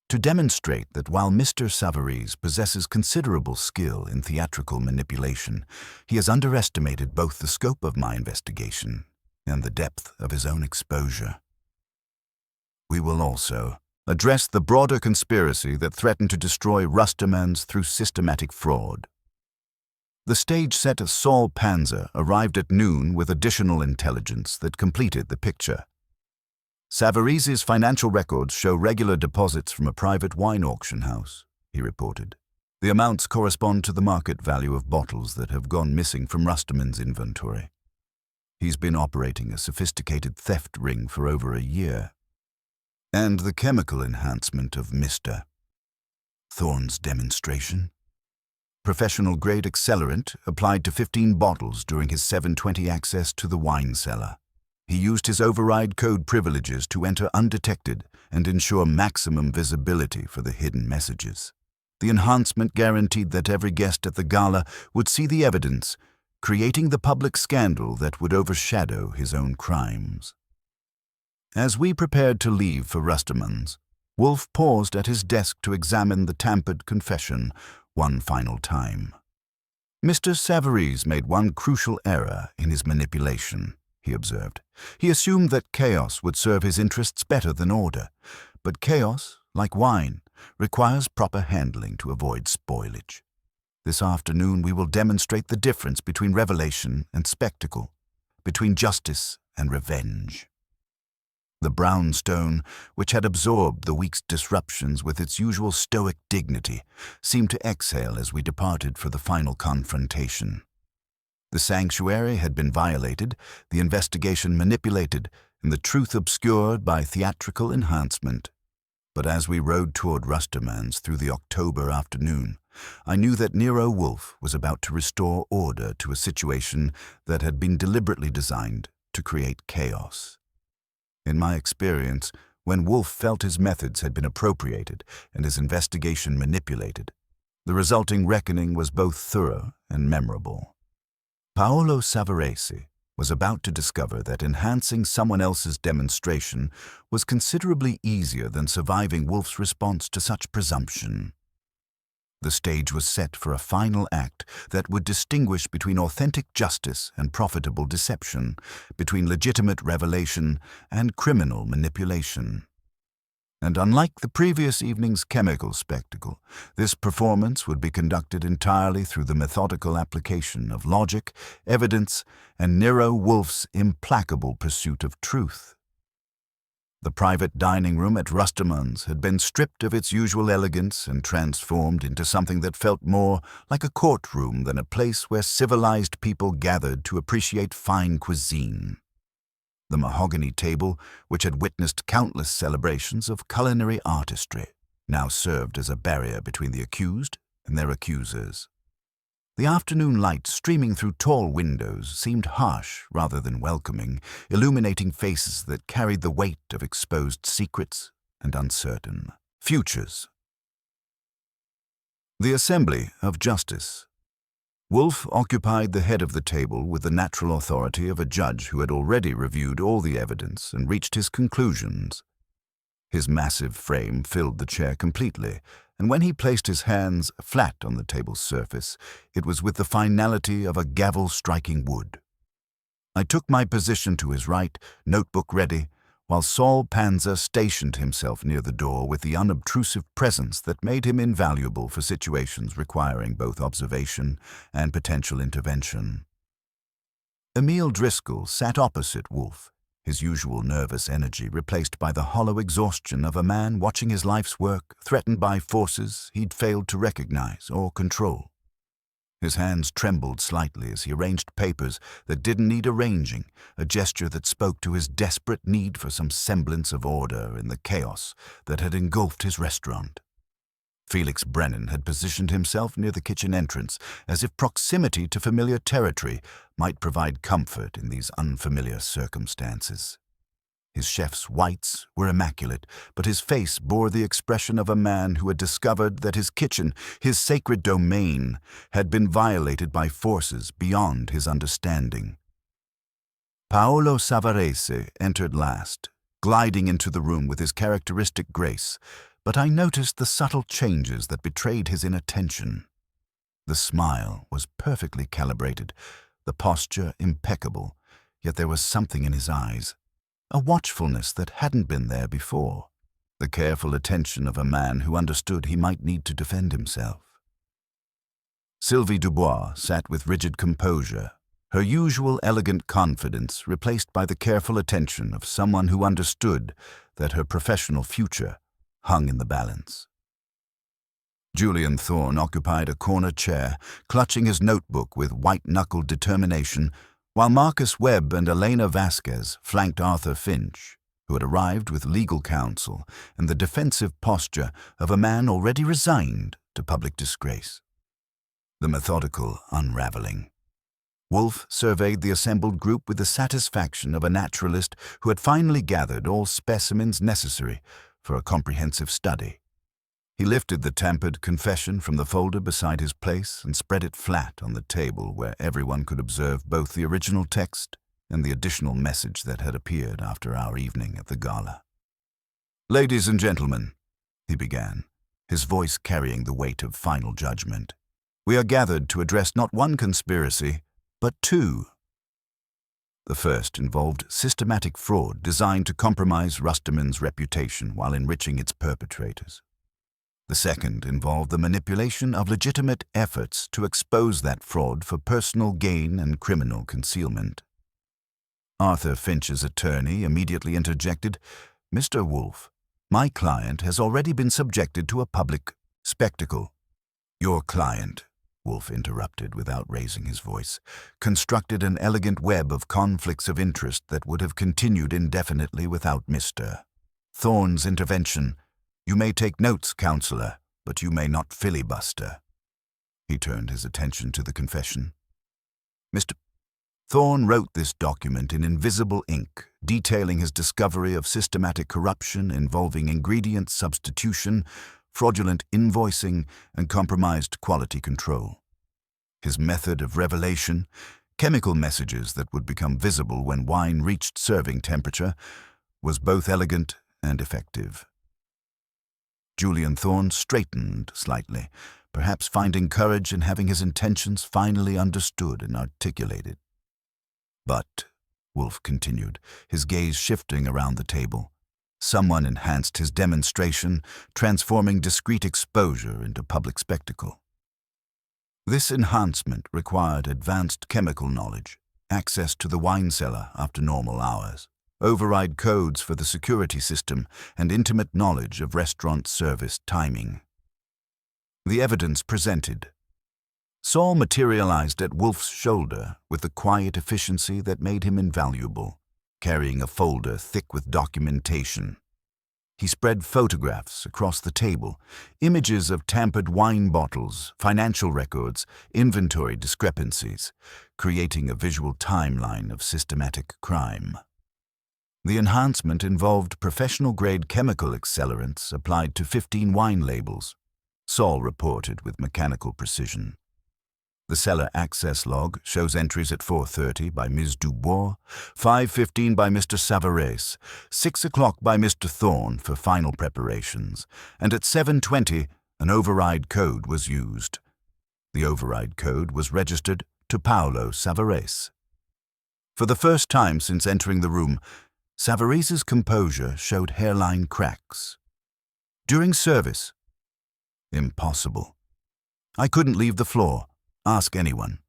To demonstrate that while Mr. Savarese possesses considerable skill in theatrical manipulation, he has underestimated both the scope of my investigation and the depth of his own exposure. We will also address the broader conspiracy that threatened to destroy Rusterman's through systematic fraud. The stage set of Saul Panzer arrived at noon with additional intelligence that completed the picture. Savarese's financial records show regular deposits from a private wine auction house, he reported. The amounts correspond to the market value of bottles that have gone missing from Rustermann's inventory. He's been operating a sophisticated theft ring for over a year. And the chemical enhancement of Mr. Thorne's demonstration? Professional-grade accelerant applied to 15 bottles during his 7:20 access to the wine cellar. He used his override code privileges to enter undetected and ensure maximum visibility for the hidden messages. The enhancement guaranteed that every guest at the gala would see the evidence, creating the public scandal that would overshadow his own crimes. As we prepared to leave for Rustermann's, Wolfe paused at his desk to examine the tampered confession one final time. Mr. Savarese made one crucial error in his manipulation, he observed. He assumed that chaos would serve his interests better than order, but chaos, like wine, requires proper handling to avoid spoilage. This afternoon we will demonstrate the difference between revelation and spectacle, between justice and revenge. The brownstone, which had absorbed the week's disruptions with its usual stoic dignity, seemed to exhale as we departed for the final confrontation. The sanctuary had been violated, the investigation manipulated, and the truth obscured by theatrical enhancement. But as we rode toward Rustermann's through the October afternoon, I knew that Nero Wolfe was about to restore order to a situation that had been deliberately designed to create chaos. In my experience, when Wolfe felt his methods had been appropriated and his investigation manipulated, the resulting reckoning was both thorough and memorable. Paolo Savarese was about to discover that enhancing someone else's demonstration was considerably easier than surviving Wolfe's response to such presumption. The stage was set for a final act that would distinguish between authentic justice and profitable deception, between legitimate revelation and criminal manipulation. And unlike the previous evening's chemical spectacle, this performance would be conducted entirely through the methodical application of logic, evidence, and Nero Wolfe's implacable pursuit of truth. The private dining room at Rustermann's had been stripped of its usual elegance and transformed into something that felt more like a courtroom than a place where civilized people gathered to appreciate fine cuisine. The mahogany table, which had witnessed countless celebrations of culinary artistry, now served as a barrier between the accused and their accusers. The afternoon light streaming through tall windows seemed harsh rather than welcoming, illuminating faces that carried the weight of exposed secrets and uncertain futures. The Assembly of Justice. Wolfe occupied the head of the table with the natural authority of a judge who had already reviewed all the evidence and reached his conclusions. His massive frame filled the chair completely, and when he placed his hands flat on the table's surface, it was with the finality of a gavel striking wood. I took my position to his right, notebook ready, while Saul Panza stationed himself near the door with the unobtrusive presence that made him invaluable for situations requiring both observation and potential intervention. Emil Driscoll sat opposite Wolfe, his usual nervous energy replaced by the hollow exhaustion of a man watching his life's work threatened by forces he'd failed to recognize or control. His hands trembled slightly as he arranged papers that didn't need arranging, a gesture that spoke to his desperate need for some semblance of order in the chaos that had engulfed his restaurant. Felix Brennan had positioned himself near the kitchen entrance, as if proximity to familiar territory might provide comfort in these unfamiliar circumstances. His chef's whites were immaculate, but his face bore the expression of a man who had discovered that his kitchen, his sacred domain, had been violated by forces beyond his understanding. Paolo Savarese entered last, gliding into the room with his characteristic grace, but I noticed the subtle changes that betrayed his inattention. The smile was perfectly calibrated, the posture impeccable, yet there was something in his eyes, a watchfulness that hadn't been there before, the careful attention of a man who understood he might need to defend himself. Sylvie Dubois sat with rigid composure, her usual elegant confidence replaced by the careful attention of someone who understood that her professional future hung in the balance. Julian Thorne occupied a corner chair, clutching his notebook with white-knuckled determination, while Marcus Webb and Elena Vasquez flanked Arthur Finch, who had arrived with legal counsel and the defensive posture of a man already resigned to public disgrace. The methodical unraveling. Wolfe surveyed the assembled group with the satisfaction of a naturalist who had finally gathered all specimens necessary for a comprehensive study. He lifted the tampered confession from the folder beside his place and spread it flat on the table where everyone could observe both the original text and the additional message that had appeared after our evening at the gala. "Ladies and gentlemen," he began, his voice carrying the weight of final judgment, "we are gathered to address not one conspiracy, but two. The first involved systematic fraud designed to compromise Rusterman's reputation while enriching its perpetrators. The second involved the manipulation of legitimate efforts to expose that fraud for personal gain and criminal concealment. Arthur Finch's attorney immediately interjected, "Mr. Wolfe, my client has already been subjected to a public spectacle." "Your client," Wolfe interrupted without raising his voice, "constructed an elegant web of conflicts of interest that would have continued indefinitely without Mr. Thorne's intervention. You may take notes, counselor, but you may not filibuster." He turned his attention to the confession. "Mr. Thorne wrote this document in invisible ink, detailing his discovery of systematic corruption involving ingredient substitution, fraudulent invoicing, and compromised quality control. His method of revelation, chemical messages that would become visible when wine reached serving temperature, was both elegant and effective." Julian Thorne straightened slightly, perhaps finding courage in having his intentions finally understood and articulated. "But," Wolfe continued, his gaze shifting around the table, "someone enhanced his demonstration, transforming discreet exposure into public spectacle. This enhancement required advanced chemical knowledge, access to the wine cellar after normal hours, override codes for the security system, and intimate knowledge of restaurant service timing. The evidence presented. Saul materialized at Wolfe's shoulder with the quiet efficiency that made him invaluable, carrying a folder thick with documentation. He spread photographs across the table, images of tampered wine bottles, financial records, inventory discrepancies, creating a visual timeline of systematic crime. The enhancement involved professional-grade chemical accelerants applied to 15 wine labels, Saul reported with mechanical precision. The cellar access log shows entries at 4:30 by Ms. Dubois, 5:15 by Mr. Savarese, 6 o'clock by Mr. Thorne for final preparations, and at 7:20 an override code was used. The override code was registered to Paolo Savarese. For the first time since entering the room, Savarese's composure showed hairline cracks. During service? Impossible. I couldn't leave the floor. Ask anyone.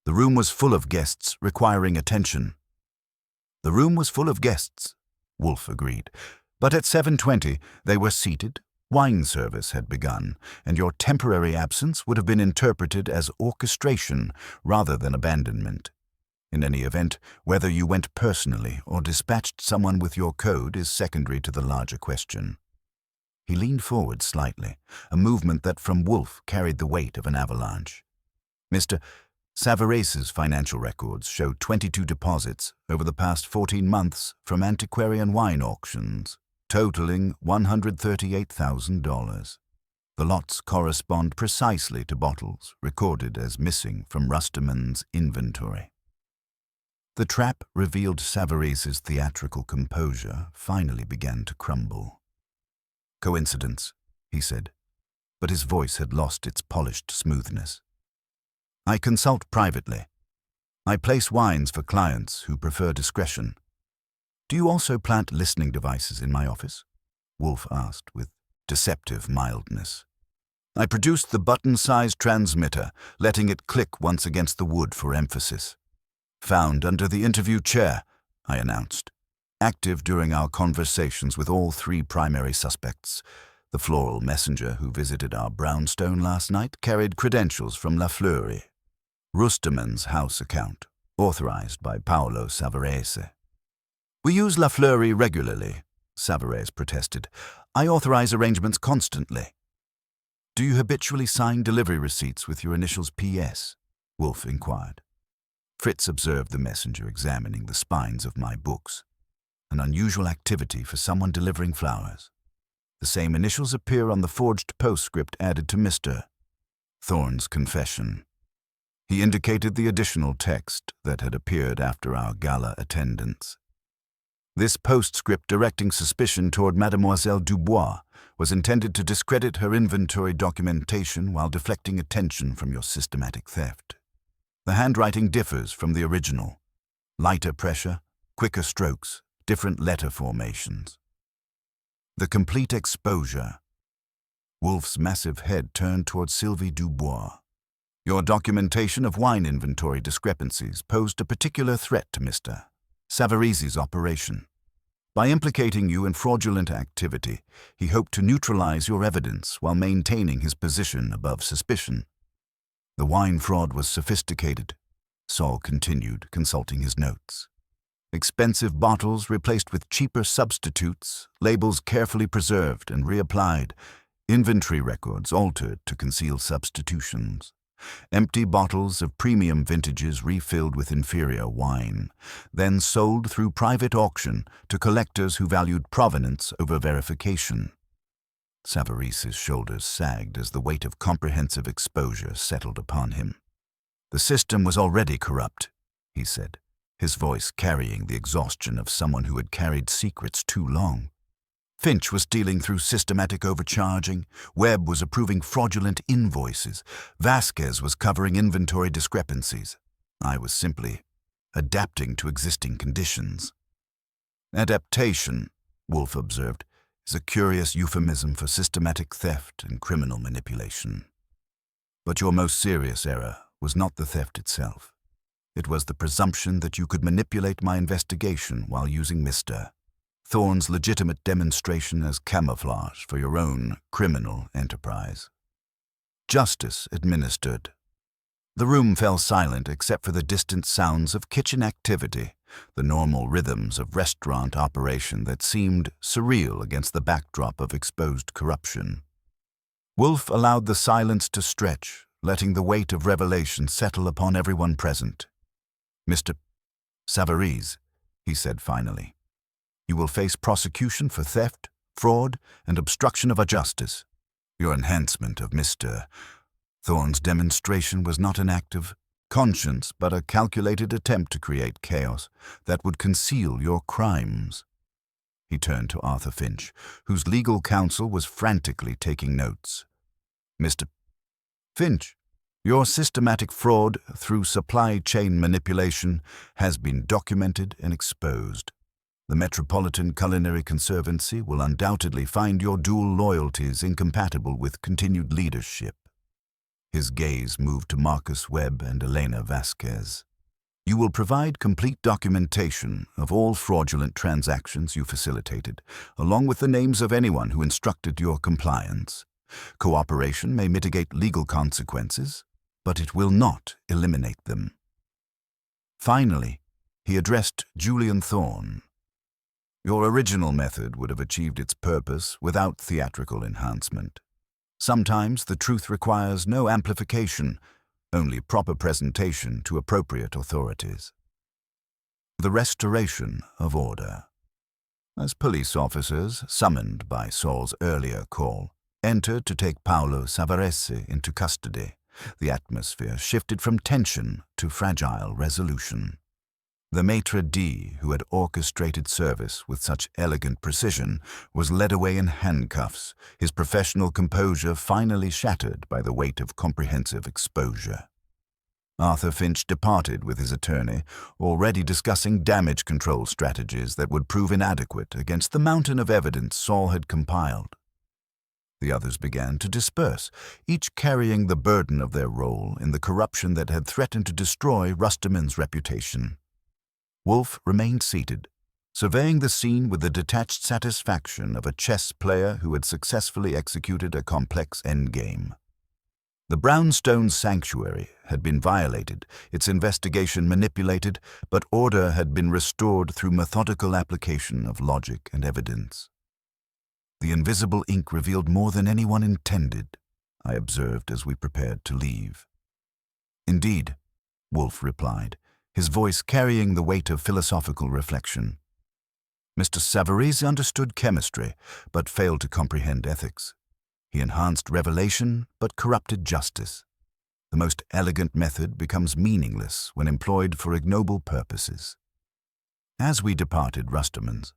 The room was full of guests requiring attention. The room was full of guests, Wolfe agreed. But at 7:20 they were seated, wine service had begun, and your temporary absence would have been interpreted as orchestration rather than abandonment. In any event, whether you went personally or dispatched someone with your code is secondary to the larger question. He leaned forward slightly, a movement that from Wolfe carried the weight of an avalanche. Mr. Savarese's financial records showed 22 deposits over the past 14 months from antiquarian wine auctions, totaling $138,000. The lots correspond precisely to bottles recorded as missing from Rusterman's inventory. The trap revealed Savarese's theatrical composure finally began to crumble. "Coincidence," he said, but his voice had lost its polished smoothness. "I consult privately. I place wines for clients who prefer discretion. Do you also plant listening devices in my office?" Wolfe asked with deceptive mildness. "I produced the button-sized transmitter, letting it click once against the wood for emphasis. "Found under the interview chair," I announced. "Active during our conversations with all three primary suspects. The floral messenger who visited our brownstone last night carried credentials from La Fleury. Rustermann's house account, authorized by Paolo Savarese." "We use La Fleury regularly," Savarese protested. "I authorize arrangements constantly." "Do you habitually sign delivery receipts with your initials P.S.?" Wolfe inquired. Fritz observed the messenger examining the spines of my books. An unusual activity for someone delivering flowers. The same initials appear on the forged postscript added to Mr. Thorne's confession. He indicated the additional text that had appeared after our gala attendance. This postscript directing suspicion toward Mademoiselle Dubois was intended to discredit her inventory documentation while deflecting attention from your systematic theft. The handwriting differs from the original. Lighter pressure, quicker strokes, different letter formations. The complete exposure. Wolfe's massive head turned toward Sylvie Dubois. "Your documentation of wine inventory discrepancies posed a particular threat to Mr. Savarese's operation. By implicating you in fraudulent activity, he hoped to neutralize your evidence while maintaining his position above suspicion." "The wine fraud was sophisticated," Saul continued, consulting his notes. "Expensive bottles replaced with cheaper substitutes, labels carefully preserved and reapplied, inventory records altered to conceal substitutions. Empty bottles of premium vintages refilled with inferior wine, then sold through private auction to collectors who valued provenance over verification." Savarese's shoulders sagged as the weight of comprehensive exposure settled upon him. "The system was already corrupt," he said, his voice carrying the exhaustion of someone who had carried secrets too long. "Finch was dealing through systematic overcharging, Webb was approving fraudulent invoices, Vasquez was covering inventory discrepancies. I was simply adapting to existing conditions." "Adaptation," Wolfe observed, "is a curious euphemism for systematic theft and criminal manipulation. But your most serious error was not the theft itself. It was the presumption that you could manipulate my investigation while using Mr. Thorne's legitimate demonstration as camouflage for your own criminal enterprise." Justice administered. The room fell silent except for the distant sounds of kitchen activity, the normal rhythms of restaurant operation that seemed surreal against the backdrop of exposed corruption. Wolfe allowed the silence to stretch, letting the weight of revelation settle upon everyone present. "Mr. Savarese," he said finally, "you will face prosecution for theft, fraud, and obstruction of justice. Your enhancement of Mr. Thorne's demonstration was not an act of conscience, but a calculated attempt to create chaos that would conceal your crimes." He turned to Arthur Finch, whose legal counsel was frantically taking notes. "Mr. Finch, your systematic fraud through supply chain manipulation has been documented and exposed. The Metropolitan Culinary Conservancy will undoubtedly find your dual loyalties incompatible with continued leadership." His gaze moved to Marcus Webb and Elena Vasquez. "You will provide complete documentation of all fraudulent transactions you facilitated, along with the names of anyone who instructed your compliance. Cooperation may mitigate legal consequences, but it will not eliminate them." Finally, he addressed Julian Thorne. "Your original method would have achieved its purpose without theatrical enhancement. Sometimes the truth requires no amplification, only proper presentation to appropriate authorities." The restoration of order. As police officers, summoned by Saul's earlier call, entered to take Paolo Savarese into custody, the atmosphere shifted from tension to fragile resolution. The maitre d', who had orchestrated service with such elegant precision, was led away in handcuffs, his professional composure finally shattered by the weight of comprehensive exposure. Arthur Finch departed with his attorney, already discussing damage control strategies that would prove inadequate against the mountain of evidence Saul had compiled. The others began to disperse, each carrying the burden of their role in the corruption that had threatened to destroy Rustermann's reputation. Wolfe remained seated, surveying the scene with the detached satisfaction of a chess player who had successfully executed a complex endgame. The brownstone sanctuary had been violated, its investigation manipulated, but order had been restored through methodical application of logic and evidence. The invisible ink revealed more than anyone intended, I observed as we prepared to leave. Indeed, Wolfe replied, his voice carrying the weight of philosophical reflection. Mr. Savarese understood chemistry, but failed to comprehend ethics. He enhanced revelation, but corrupted justice. The most elegant method becomes meaningless when employed for ignoble purposes. As we departed Rustermann's,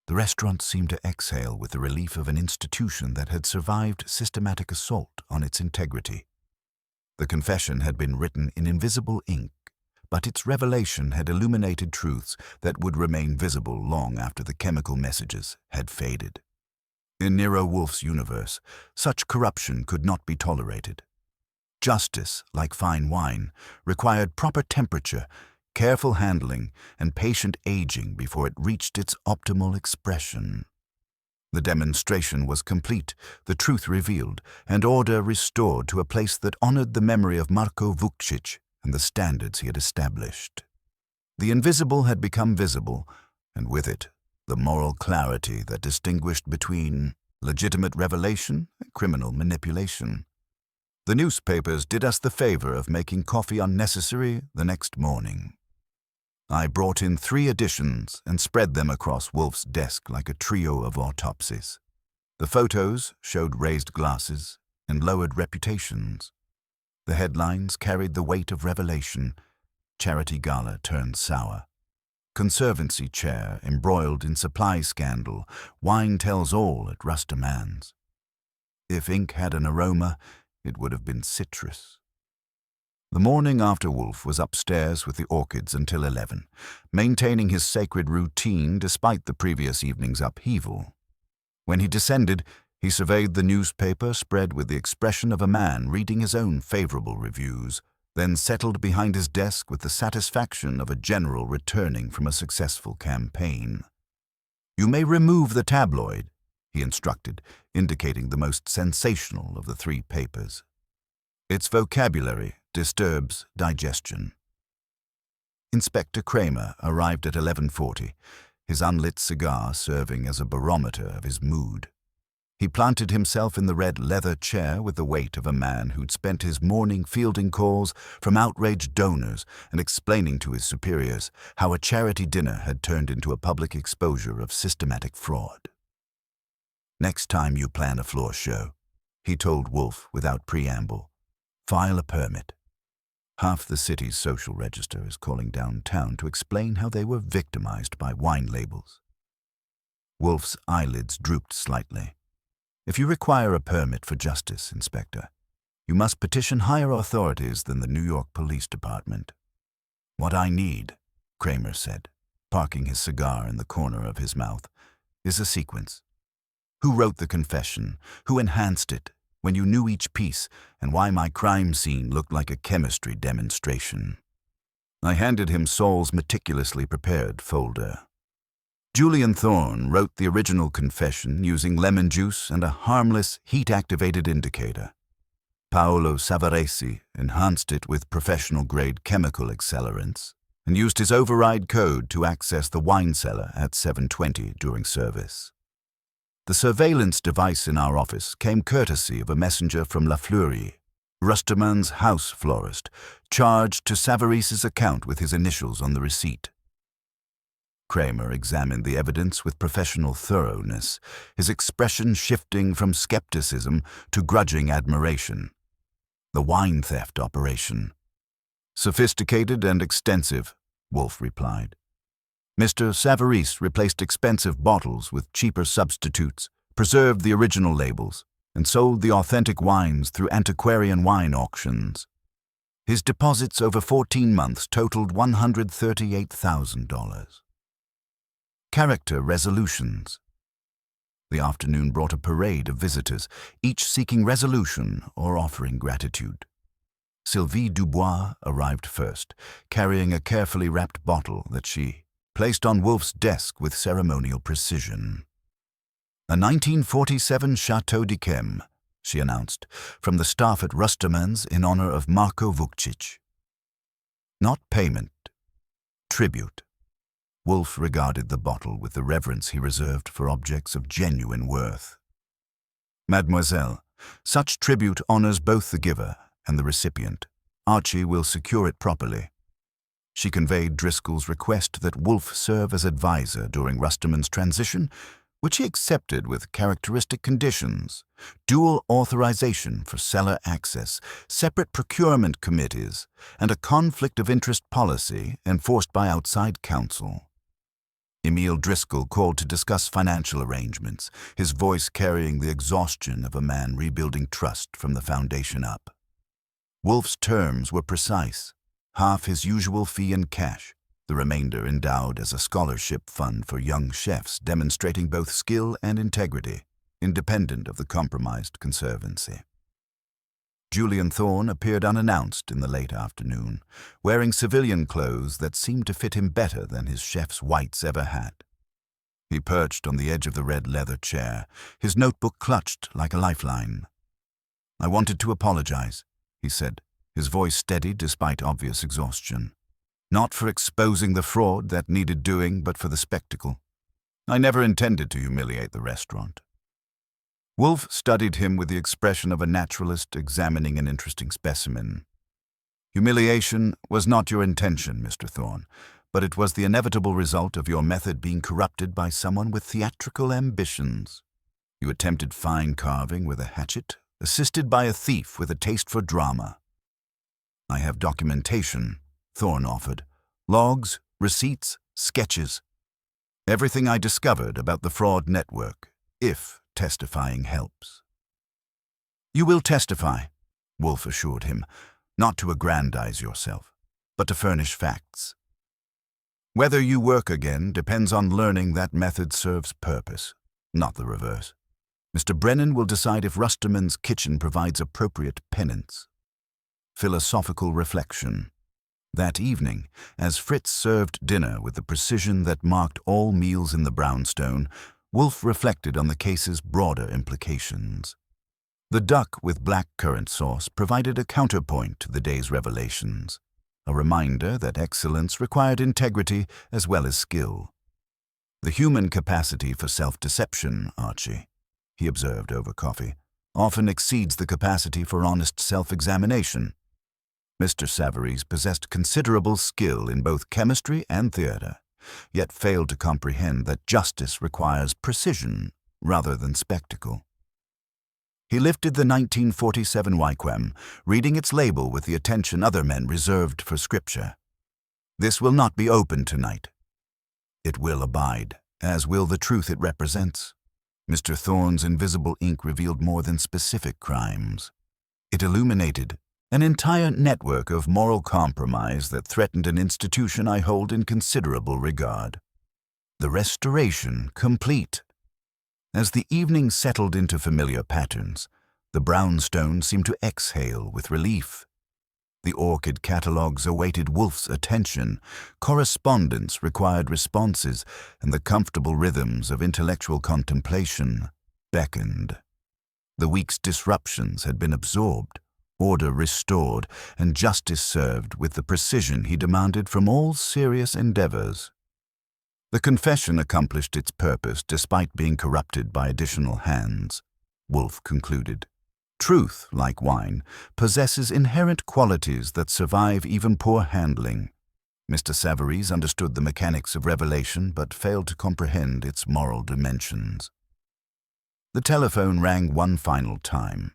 the restaurant seemed to exhale with the relief of an institution that had survived systematic assault on its integrity. The confession had been written in invisible ink, but its revelation had illuminated truths that would remain visible long after the chemical messages had faded. In Nero Wolfe's universe, such corruption could not be tolerated. Justice, like fine wine, required proper temperature, careful handling, and patient aging before it reached its optimal expression. The demonstration was complete, the truth revealed, and order restored to a place that honored the memory of Marko Vukcic and the standards he had established. The invisible had become visible, and with it, the moral clarity that distinguished between legitimate revelation and criminal manipulation. The newspapers did us the favor of making coffee unnecessary the next morning. I brought in 3 editions and spread them across Wolfe's desk like a trio of autopsies. The photos showed raised glasses and lowered reputations. The headlines carried the weight of revelation. Charity gala turned sour. Conservancy chair embroiled in supply scandal. Wine tells all at Rustermann's. If ink had an aroma, it would have been citrus. The morning after Wolfe was upstairs with the orchids until 11, maintaining his sacred routine despite the previous evening's upheaval. When he descended, he surveyed the newspaper spread with the expression of a man reading his own favorable reviews, then settled behind his desk with the satisfaction of a general returning from a successful campaign. "You may remove the tabloid," he instructed, indicating the most sensational of the 3 papers. "Its vocabulary disturbs digestion." Inspector Kramer arrived at 11:40, his unlit cigar serving as a barometer of his mood. He planted himself in the red leather chair with the weight of a man who'd spent his morning fielding calls from outraged donors and explaining to his superiors how a charity dinner had turned into a public exposure of systematic fraud. "Next time you plan a floor show," he told Wolfe without preamble, "file a permit. Half the city's social register is calling downtown to explain how they were victimized by wine labels." Wolfe's eyelids drooped slightly. "If you require a permit for justice, Inspector, you must petition higher authorities than the New York Police Department." "What I need," Kramer said, parking his cigar in the corner of his mouth, "is a sequence. Who wrote the confession? Who enhanced it? When you knew each piece, and why my crime scene looked like a chemistry demonstration." I handed him Saul's meticulously prepared folder. Julian Thorne wrote the original confession using lemon juice and a harmless, heat-activated indicator. Paolo Savarese enhanced it with professional-grade chemical accelerants and used his override code to access the wine cellar at 7:20 during service. The surveillance device in our office came courtesy of a messenger from La Fleury, Rustermann's house florist, charged to Savarese's account with his initials on the receipt. Kramer examined the evidence with professional thoroughness, his expression shifting from skepticism to grudging admiration. "The wine theft operation." "Sophisticated and extensive," Wolfe replied. "Mr. Savarese replaced expensive bottles with cheaper substitutes, preserved the original labels, and sold the authentic wines through antiquarian wine auctions. His deposits over 14 months totaled $138,000. Character resolutions. The afternoon brought a parade of visitors, each seeking resolution or offering gratitude. Sylvie Dubois arrived first, carrying a carefully wrapped bottle that she placed on Wolfe's desk with ceremonial precision. "A 1947 Chateau d'Yquem," she announced, "from the staff at Rustermann's in honor of Marko Vukcic." Not payment, tribute. Wolfe regarded the bottle with the reverence he reserved for objects of genuine worth. "Mademoiselle, such tribute honors both the giver and the recipient. Archie will secure it properly." She conveyed Driscoll's request that Wolfe serve as advisor during Rustermann's transition, which he accepted with characteristic conditions: dual authorization for cellar access, separate procurement committees, and a conflict of interest policy enforced by outside counsel. Emile Driscoll called to discuss financial arrangements, his voice carrying the exhaustion of a man rebuilding trust from the foundation up. Wolfe's terms were precise: half his usual fee in cash, the remainder endowed as a scholarship fund for young chefs demonstrating both skill and integrity, independent of the compromised conservancy. Julian Thorne appeared unannounced in the late afternoon, wearing civilian clothes that seemed to fit him better than his chef's whites ever had. He perched on the edge of the red leather chair, his notebook clutched like a lifeline. "I wanted to apologize," he said, his voice steady despite obvious exhaustion. "Not for exposing the fraud that needed doing, but for the spectacle. I never intended to humiliate the restaurant." Wolfe studied him with the expression of a naturalist examining an interesting specimen. "Humiliation was not your intention, Mr. Thorne, but it was the inevitable result of your method being corrupted by someone with theatrical ambitions. You attempted fine carving with a hatchet, assisted by a thief with a taste for drama." "I have documentation," Thorne offered. "Logs, receipts, sketches. Everything I discovered about the fraud network, if testifying helps." "You will testify," Wolfe assured him, "not to aggrandize yourself, but to furnish facts. Whether you work again depends on learning that method serves purpose, not the reverse. Mr. Brennan will decide if Rustermann's kitchen provides appropriate penance." Philosophical reflection. That evening, as Fritz served dinner with the precision that marked all meals in the brownstone, Wolfe reflected on the case's broader implications. The duck with blackcurrant sauce provided a counterpoint to the day's revelations, a reminder that excellence required integrity as well as skill. "The human capacity for self-deception, Archie," he observed over coffee, "often exceeds the capacity for honest self-examination. Mr. Savarese possessed considerable skill in both chemistry and theater, yet failed to comprehend that justice requires precision rather than spectacle." He lifted the 1947 Wyquem, reading its label with the attention other men reserved for scripture. "This will not be opened tonight. It will abide, as will the truth it represents." Mr. Thorne's invisible ink revealed more than specific crimes. It illuminated an entire network of moral compromise that threatened an institution I hold in considerable regard. The restoration complete. As the evening settled into familiar patterns, the brownstone seemed to exhale with relief. The orchid catalogues awaited Wolfe's attention, correspondence required responses, and the comfortable rhythms of intellectual contemplation beckoned. The week's disruptions had been absorbed, order restored, and justice served with the precision he demanded from all serious endeavors. The confession accomplished its purpose despite being corrupted by additional hands, Wolfe concluded. Truth, like wine, possesses inherent qualities that survive even poor handling. Mr. Savarese understood the mechanics of revelation but failed to comprehend its moral dimensions. The telephone rang one final time.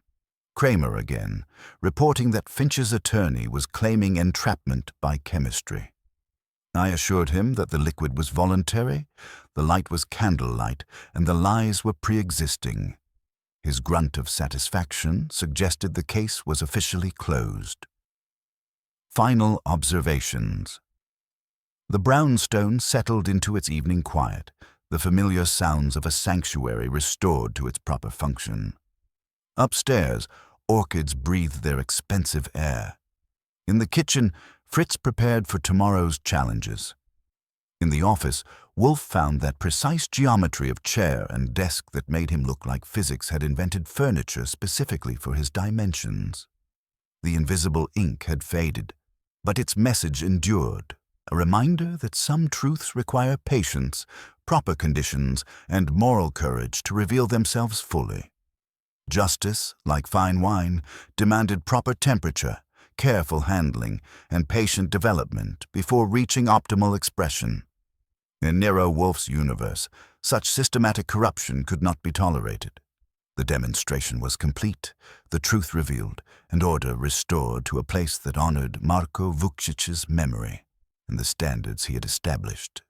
Kramer again, reporting that Finch's attorney was claiming entrapment by chemistry. I assured him that the liquid was voluntary, the light was candlelight, and the lies were pre-existing. His grunt of satisfaction suggested the case was officially closed. Final observations. The brownstone settled into its evening quiet, the familiar sounds of a sanctuary restored to its proper function. Upstairs, orchids breathed their expensive air. In the kitchen, Fritz prepared for tomorrow's challenges. In the office, Wolfe found that precise geometry of chair and desk that made him look like physics had invented furniture specifically for his dimensions. The invisible ink had faded, but its message endured, a reminder that some truths require patience, proper conditions, and moral courage to reveal themselves fully. Justice, like fine wine, demanded proper temperature, careful handling, and patient development before reaching optimal expression. In Nero Wolfe's universe, such systematic corruption could not be tolerated. The demonstration was complete, the truth revealed, and order restored to a place that honored Marko Vukcic's memory and the standards he had established.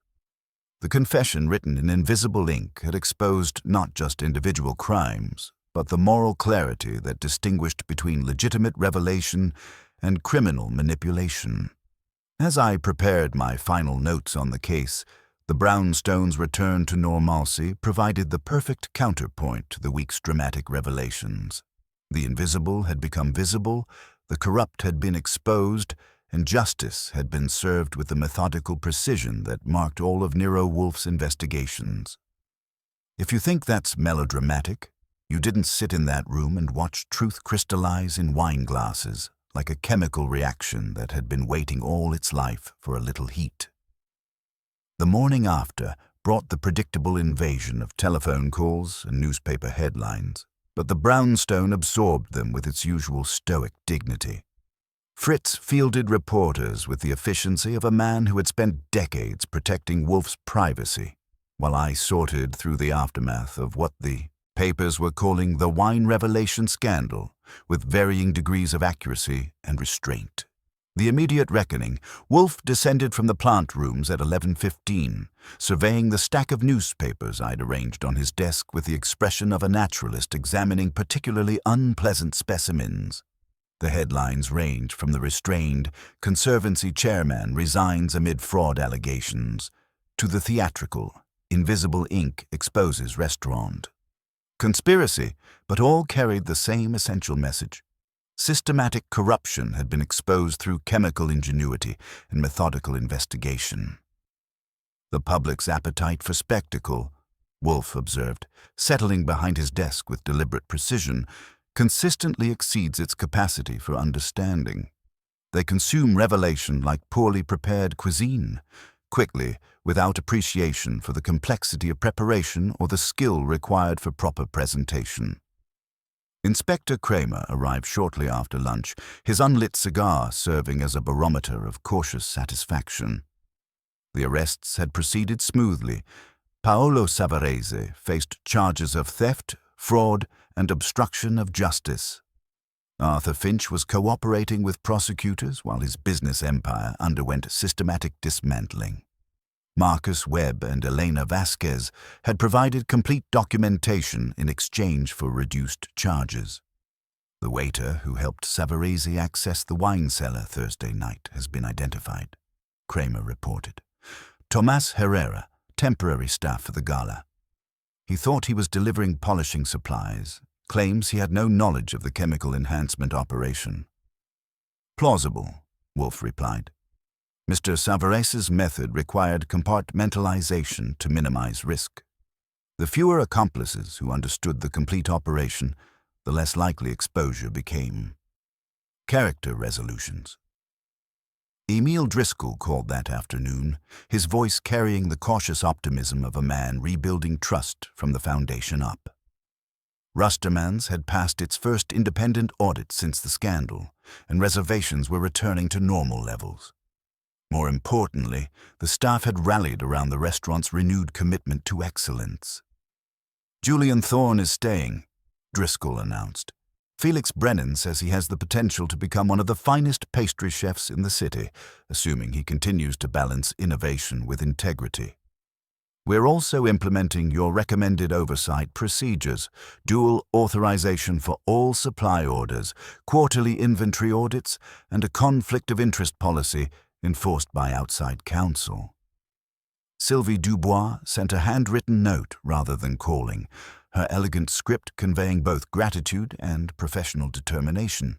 The confession written in invisible ink had exposed not just individual crimes, but the moral clarity that distinguished between legitimate revelation and criminal manipulation. As I prepared my final notes on the case, the brownstone's return to normalcy provided the perfect counterpoint to the week's dramatic revelations. The invisible had become visible, the corrupt had been exposed, and justice had been served with the methodical precision that marked all of Nero Wolfe's investigations. If you think that's melodramatic, you didn't sit in that room and watch truth crystallize in wine glasses, like a chemical reaction that had been waiting all its life for a little heat. The morning after brought the predictable invasion of telephone calls and newspaper headlines, but the brownstone absorbed them with its usual stoic dignity. Fritz fielded reporters with the efficiency of a man who had spent decades protecting Wolfe's privacy, while I sorted through the aftermath of what the papers were calling the wine revelation scandal, with varying degrees of accuracy and restraint. The immediate reckoning, Wolfe descended from the plant rooms at 11:15, surveying the stack of newspapers I'd arranged on his desk with the expression of a naturalist examining particularly unpleasant specimens. The headlines ranged from the restrained Conservancy chairman resigns amid fraud allegations to the theatrical Invisible Ink exposes restaurant. Conspiracy, but all carried the same essential message. Systematic corruption had been exposed through chemical ingenuity and methodical investigation. The public's appetite for spectacle, Wolfe observed, settling behind his desk with deliberate precision, consistently exceeds its capacity for understanding. They consume revelation like poorly prepared cuisine, quickly, without appreciation for the complexity of preparation or the skill required for proper presentation. Inspector Kramer arrived shortly after lunch, his unlit cigar serving as a barometer of cautious satisfaction. The arrests had proceeded smoothly. Paolo Savarese faced charges of theft, fraud, and obstruction of justice. Arthur Finch was cooperating with prosecutors while his business empire underwent systematic dismantling. Marcus Webb and Elena Vasquez had provided complete documentation in exchange for reduced charges. The waiter who helped Savarese access the wine cellar Thursday night has been identified, Kramer reported. Tomas Herrera, temporary staff for the gala. He thought he was delivering polishing supplies, claims he had no knowledge of the chemical enhancement operation. Plausible, Wolfe replied. Mr. Savarese's method required compartmentalization to minimize risk. The fewer accomplices who understood the complete operation, the less likely exposure became. Character resolutions. Emil Driscoll called that afternoon, his voice carrying the cautious optimism of a man rebuilding trust from the foundation up. Rustermans had passed its first independent audit since the scandal, and reservations were returning to normal levels. More importantly, the staff had rallied around the restaurant's renewed commitment to excellence. Julian Thorne is staying, Driscoll announced. Felix Brennan says he has the potential to become one of the finest pastry chefs in the city, assuming he continues to balance innovation with integrity. We're also implementing your recommended oversight procedures, dual authorization for all supply orders, quarterly inventory audits, and a conflict of interest policy enforced by outside counsel. Sylvie Dubois sent a handwritten note rather than calling, her elegant script conveying both gratitude and professional determination.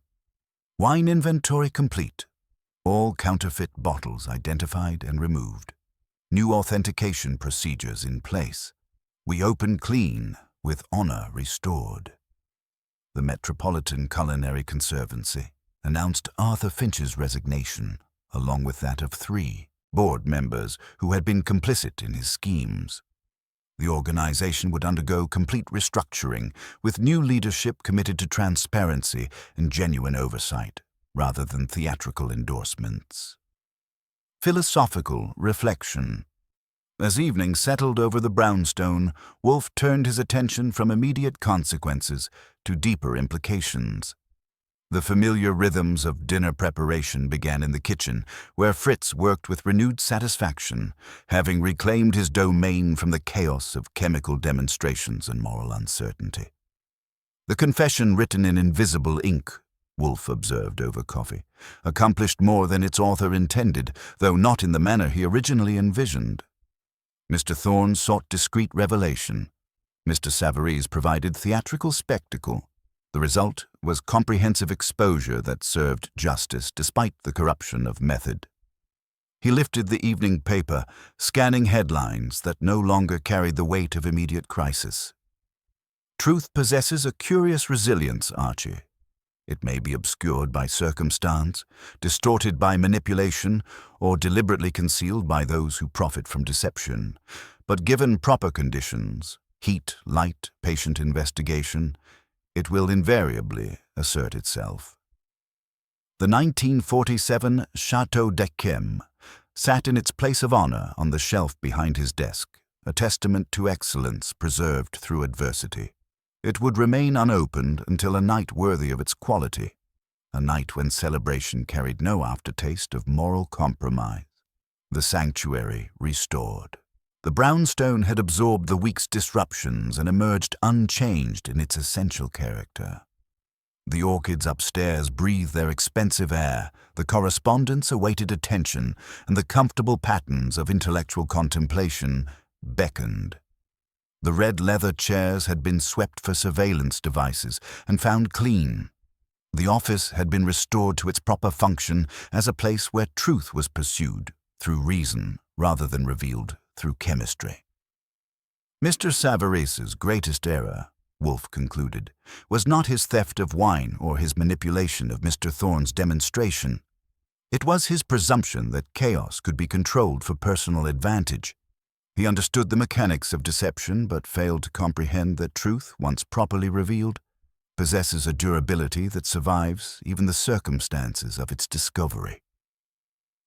Wine inventory complete. All counterfeit bottles identified and removed. New authentication procedures in place. We open clean, with honor restored. The Metropolitan Culinary Conservancy announced Arthur Finch's resignation, along with that of 3 board members who had been complicit in his schemes. The organization would undergo complete restructuring, with new leadership committed to transparency and genuine oversight, rather than theatrical endorsements. Philosophical reflection. As evening settled over the brownstone, Wolfe turned his attention from immediate consequences to deeper implications. The familiar rhythms of dinner preparation began in the kitchen, where Fritz worked with renewed satisfaction, having reclaimed his domain from the chaos of chemical demonstrations and moral uncertainty. The confession written in invisible ink, Wolfe observed over coffee, accomplished more than its author intended, though not in the manner he originally envisioned. Mr. Thorne sought discreet revelation. Mr. Savarese provided theatrical spectacle. The result was comprehensive exposure that served justice despite the corruption of method. He lifted the evening paper, scanning headlines that no longer carried the weight of immediate crisis. Truth possesses a curious resilience, Archie. It may be obscured by circumstance, distorted by manipulation, or deliberately concealed by those who profit from deception. But given proper conditions, heat, light, patient investigation, it will invariably assert itself. The 1947 Chateau d'Yquem sat in its place of honor on the shelf behind his desk, a testament to excellence preserved through adversity. It would remain unopened until a night worthy of its quality, a night when celebration carried no aftertaste of moral compromise. The sanctuary restored. The brownstone had absorbed the week's disruptions and emerged unchanged in its essential character. The orchids upstairs breathed their expensive air, the correspondence awaited attention, and the comfortable patterns of intellectual contemplation beckoned. The red leather chairs had been swept for surveillance devices and found clean. The office had been restored to its proper function as a place where truth was pursued through reason rather than revealed through chemistry. Mr. Savarese's greatest error, Wolfe concluded, was not his theft of wine or his manipulation of Mr. Thorne's demonstration. It was his presumption that chaos could be controlled for personal advantage. He understood the mechanics of deception but failed to comprehend that truth, once properly revealed, possesses a durability that survives even the circumstances of its discovery.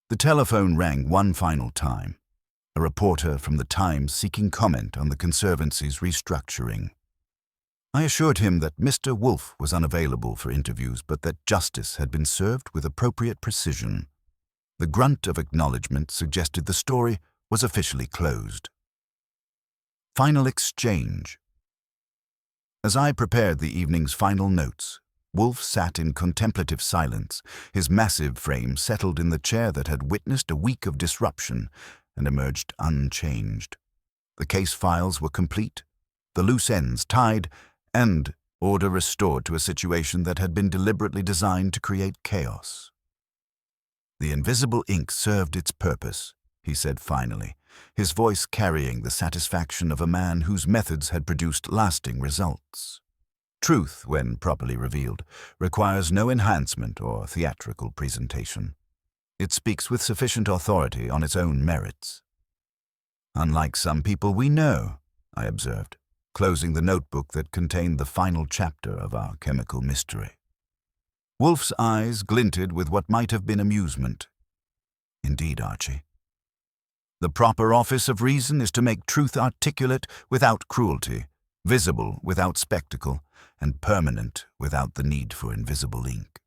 The telephone rang one final time. A reporter from the Times seeking comment on the Conservancy's restructuring. I assured him that Mr. Wolfe was unavailable for interviews, but that justice had been served with appropriate precision. The grunt of acknowledgement suggested the story was officially closed. Final exchange. As I prepared the evening's final notes, Wolfe sat in contemplative silence, his massive frame settled in the chair that had witnessed a week of disruption and emerged unchanged. The case files were complete, the loose ends tied, and order restored to a situation that had been deliberately designed to create chaos. The invisible ink served its purpose, he said finally, his voice carrying the satisfaction of a man whose methods had produced lasting results. Truth, when properly revealed, requires no enhancement or theatrical presentation. It speaks with sufficient authority on its own merits. Unlike some people we know, I observed, closing the notebook that contained the final chapter of our chemical mystery. Wolfe's eyes glinted with what might have been amusement. Indeed, Archie. The proper office of reason is to make truth articulate without cruelty, visible without spectacle, and permanent without the need for invisible ink.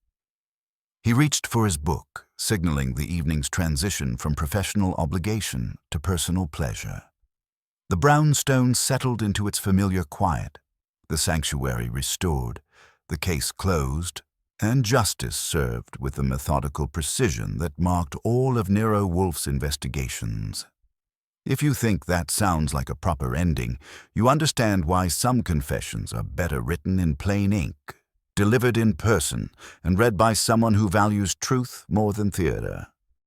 He reached for his book, signaling the evening's transition from professional obligation to personal pleasure. The brownstone settled into its familiar quiet, the sanctuary restored, the case closed, and justice served with the methodical precision that marked all of Nero Wolfe's investigations. If you think that sounds like a proper ending, you understand why some confessions are better written in plain ink, delivered in person, and read by someone who values truth more than theater.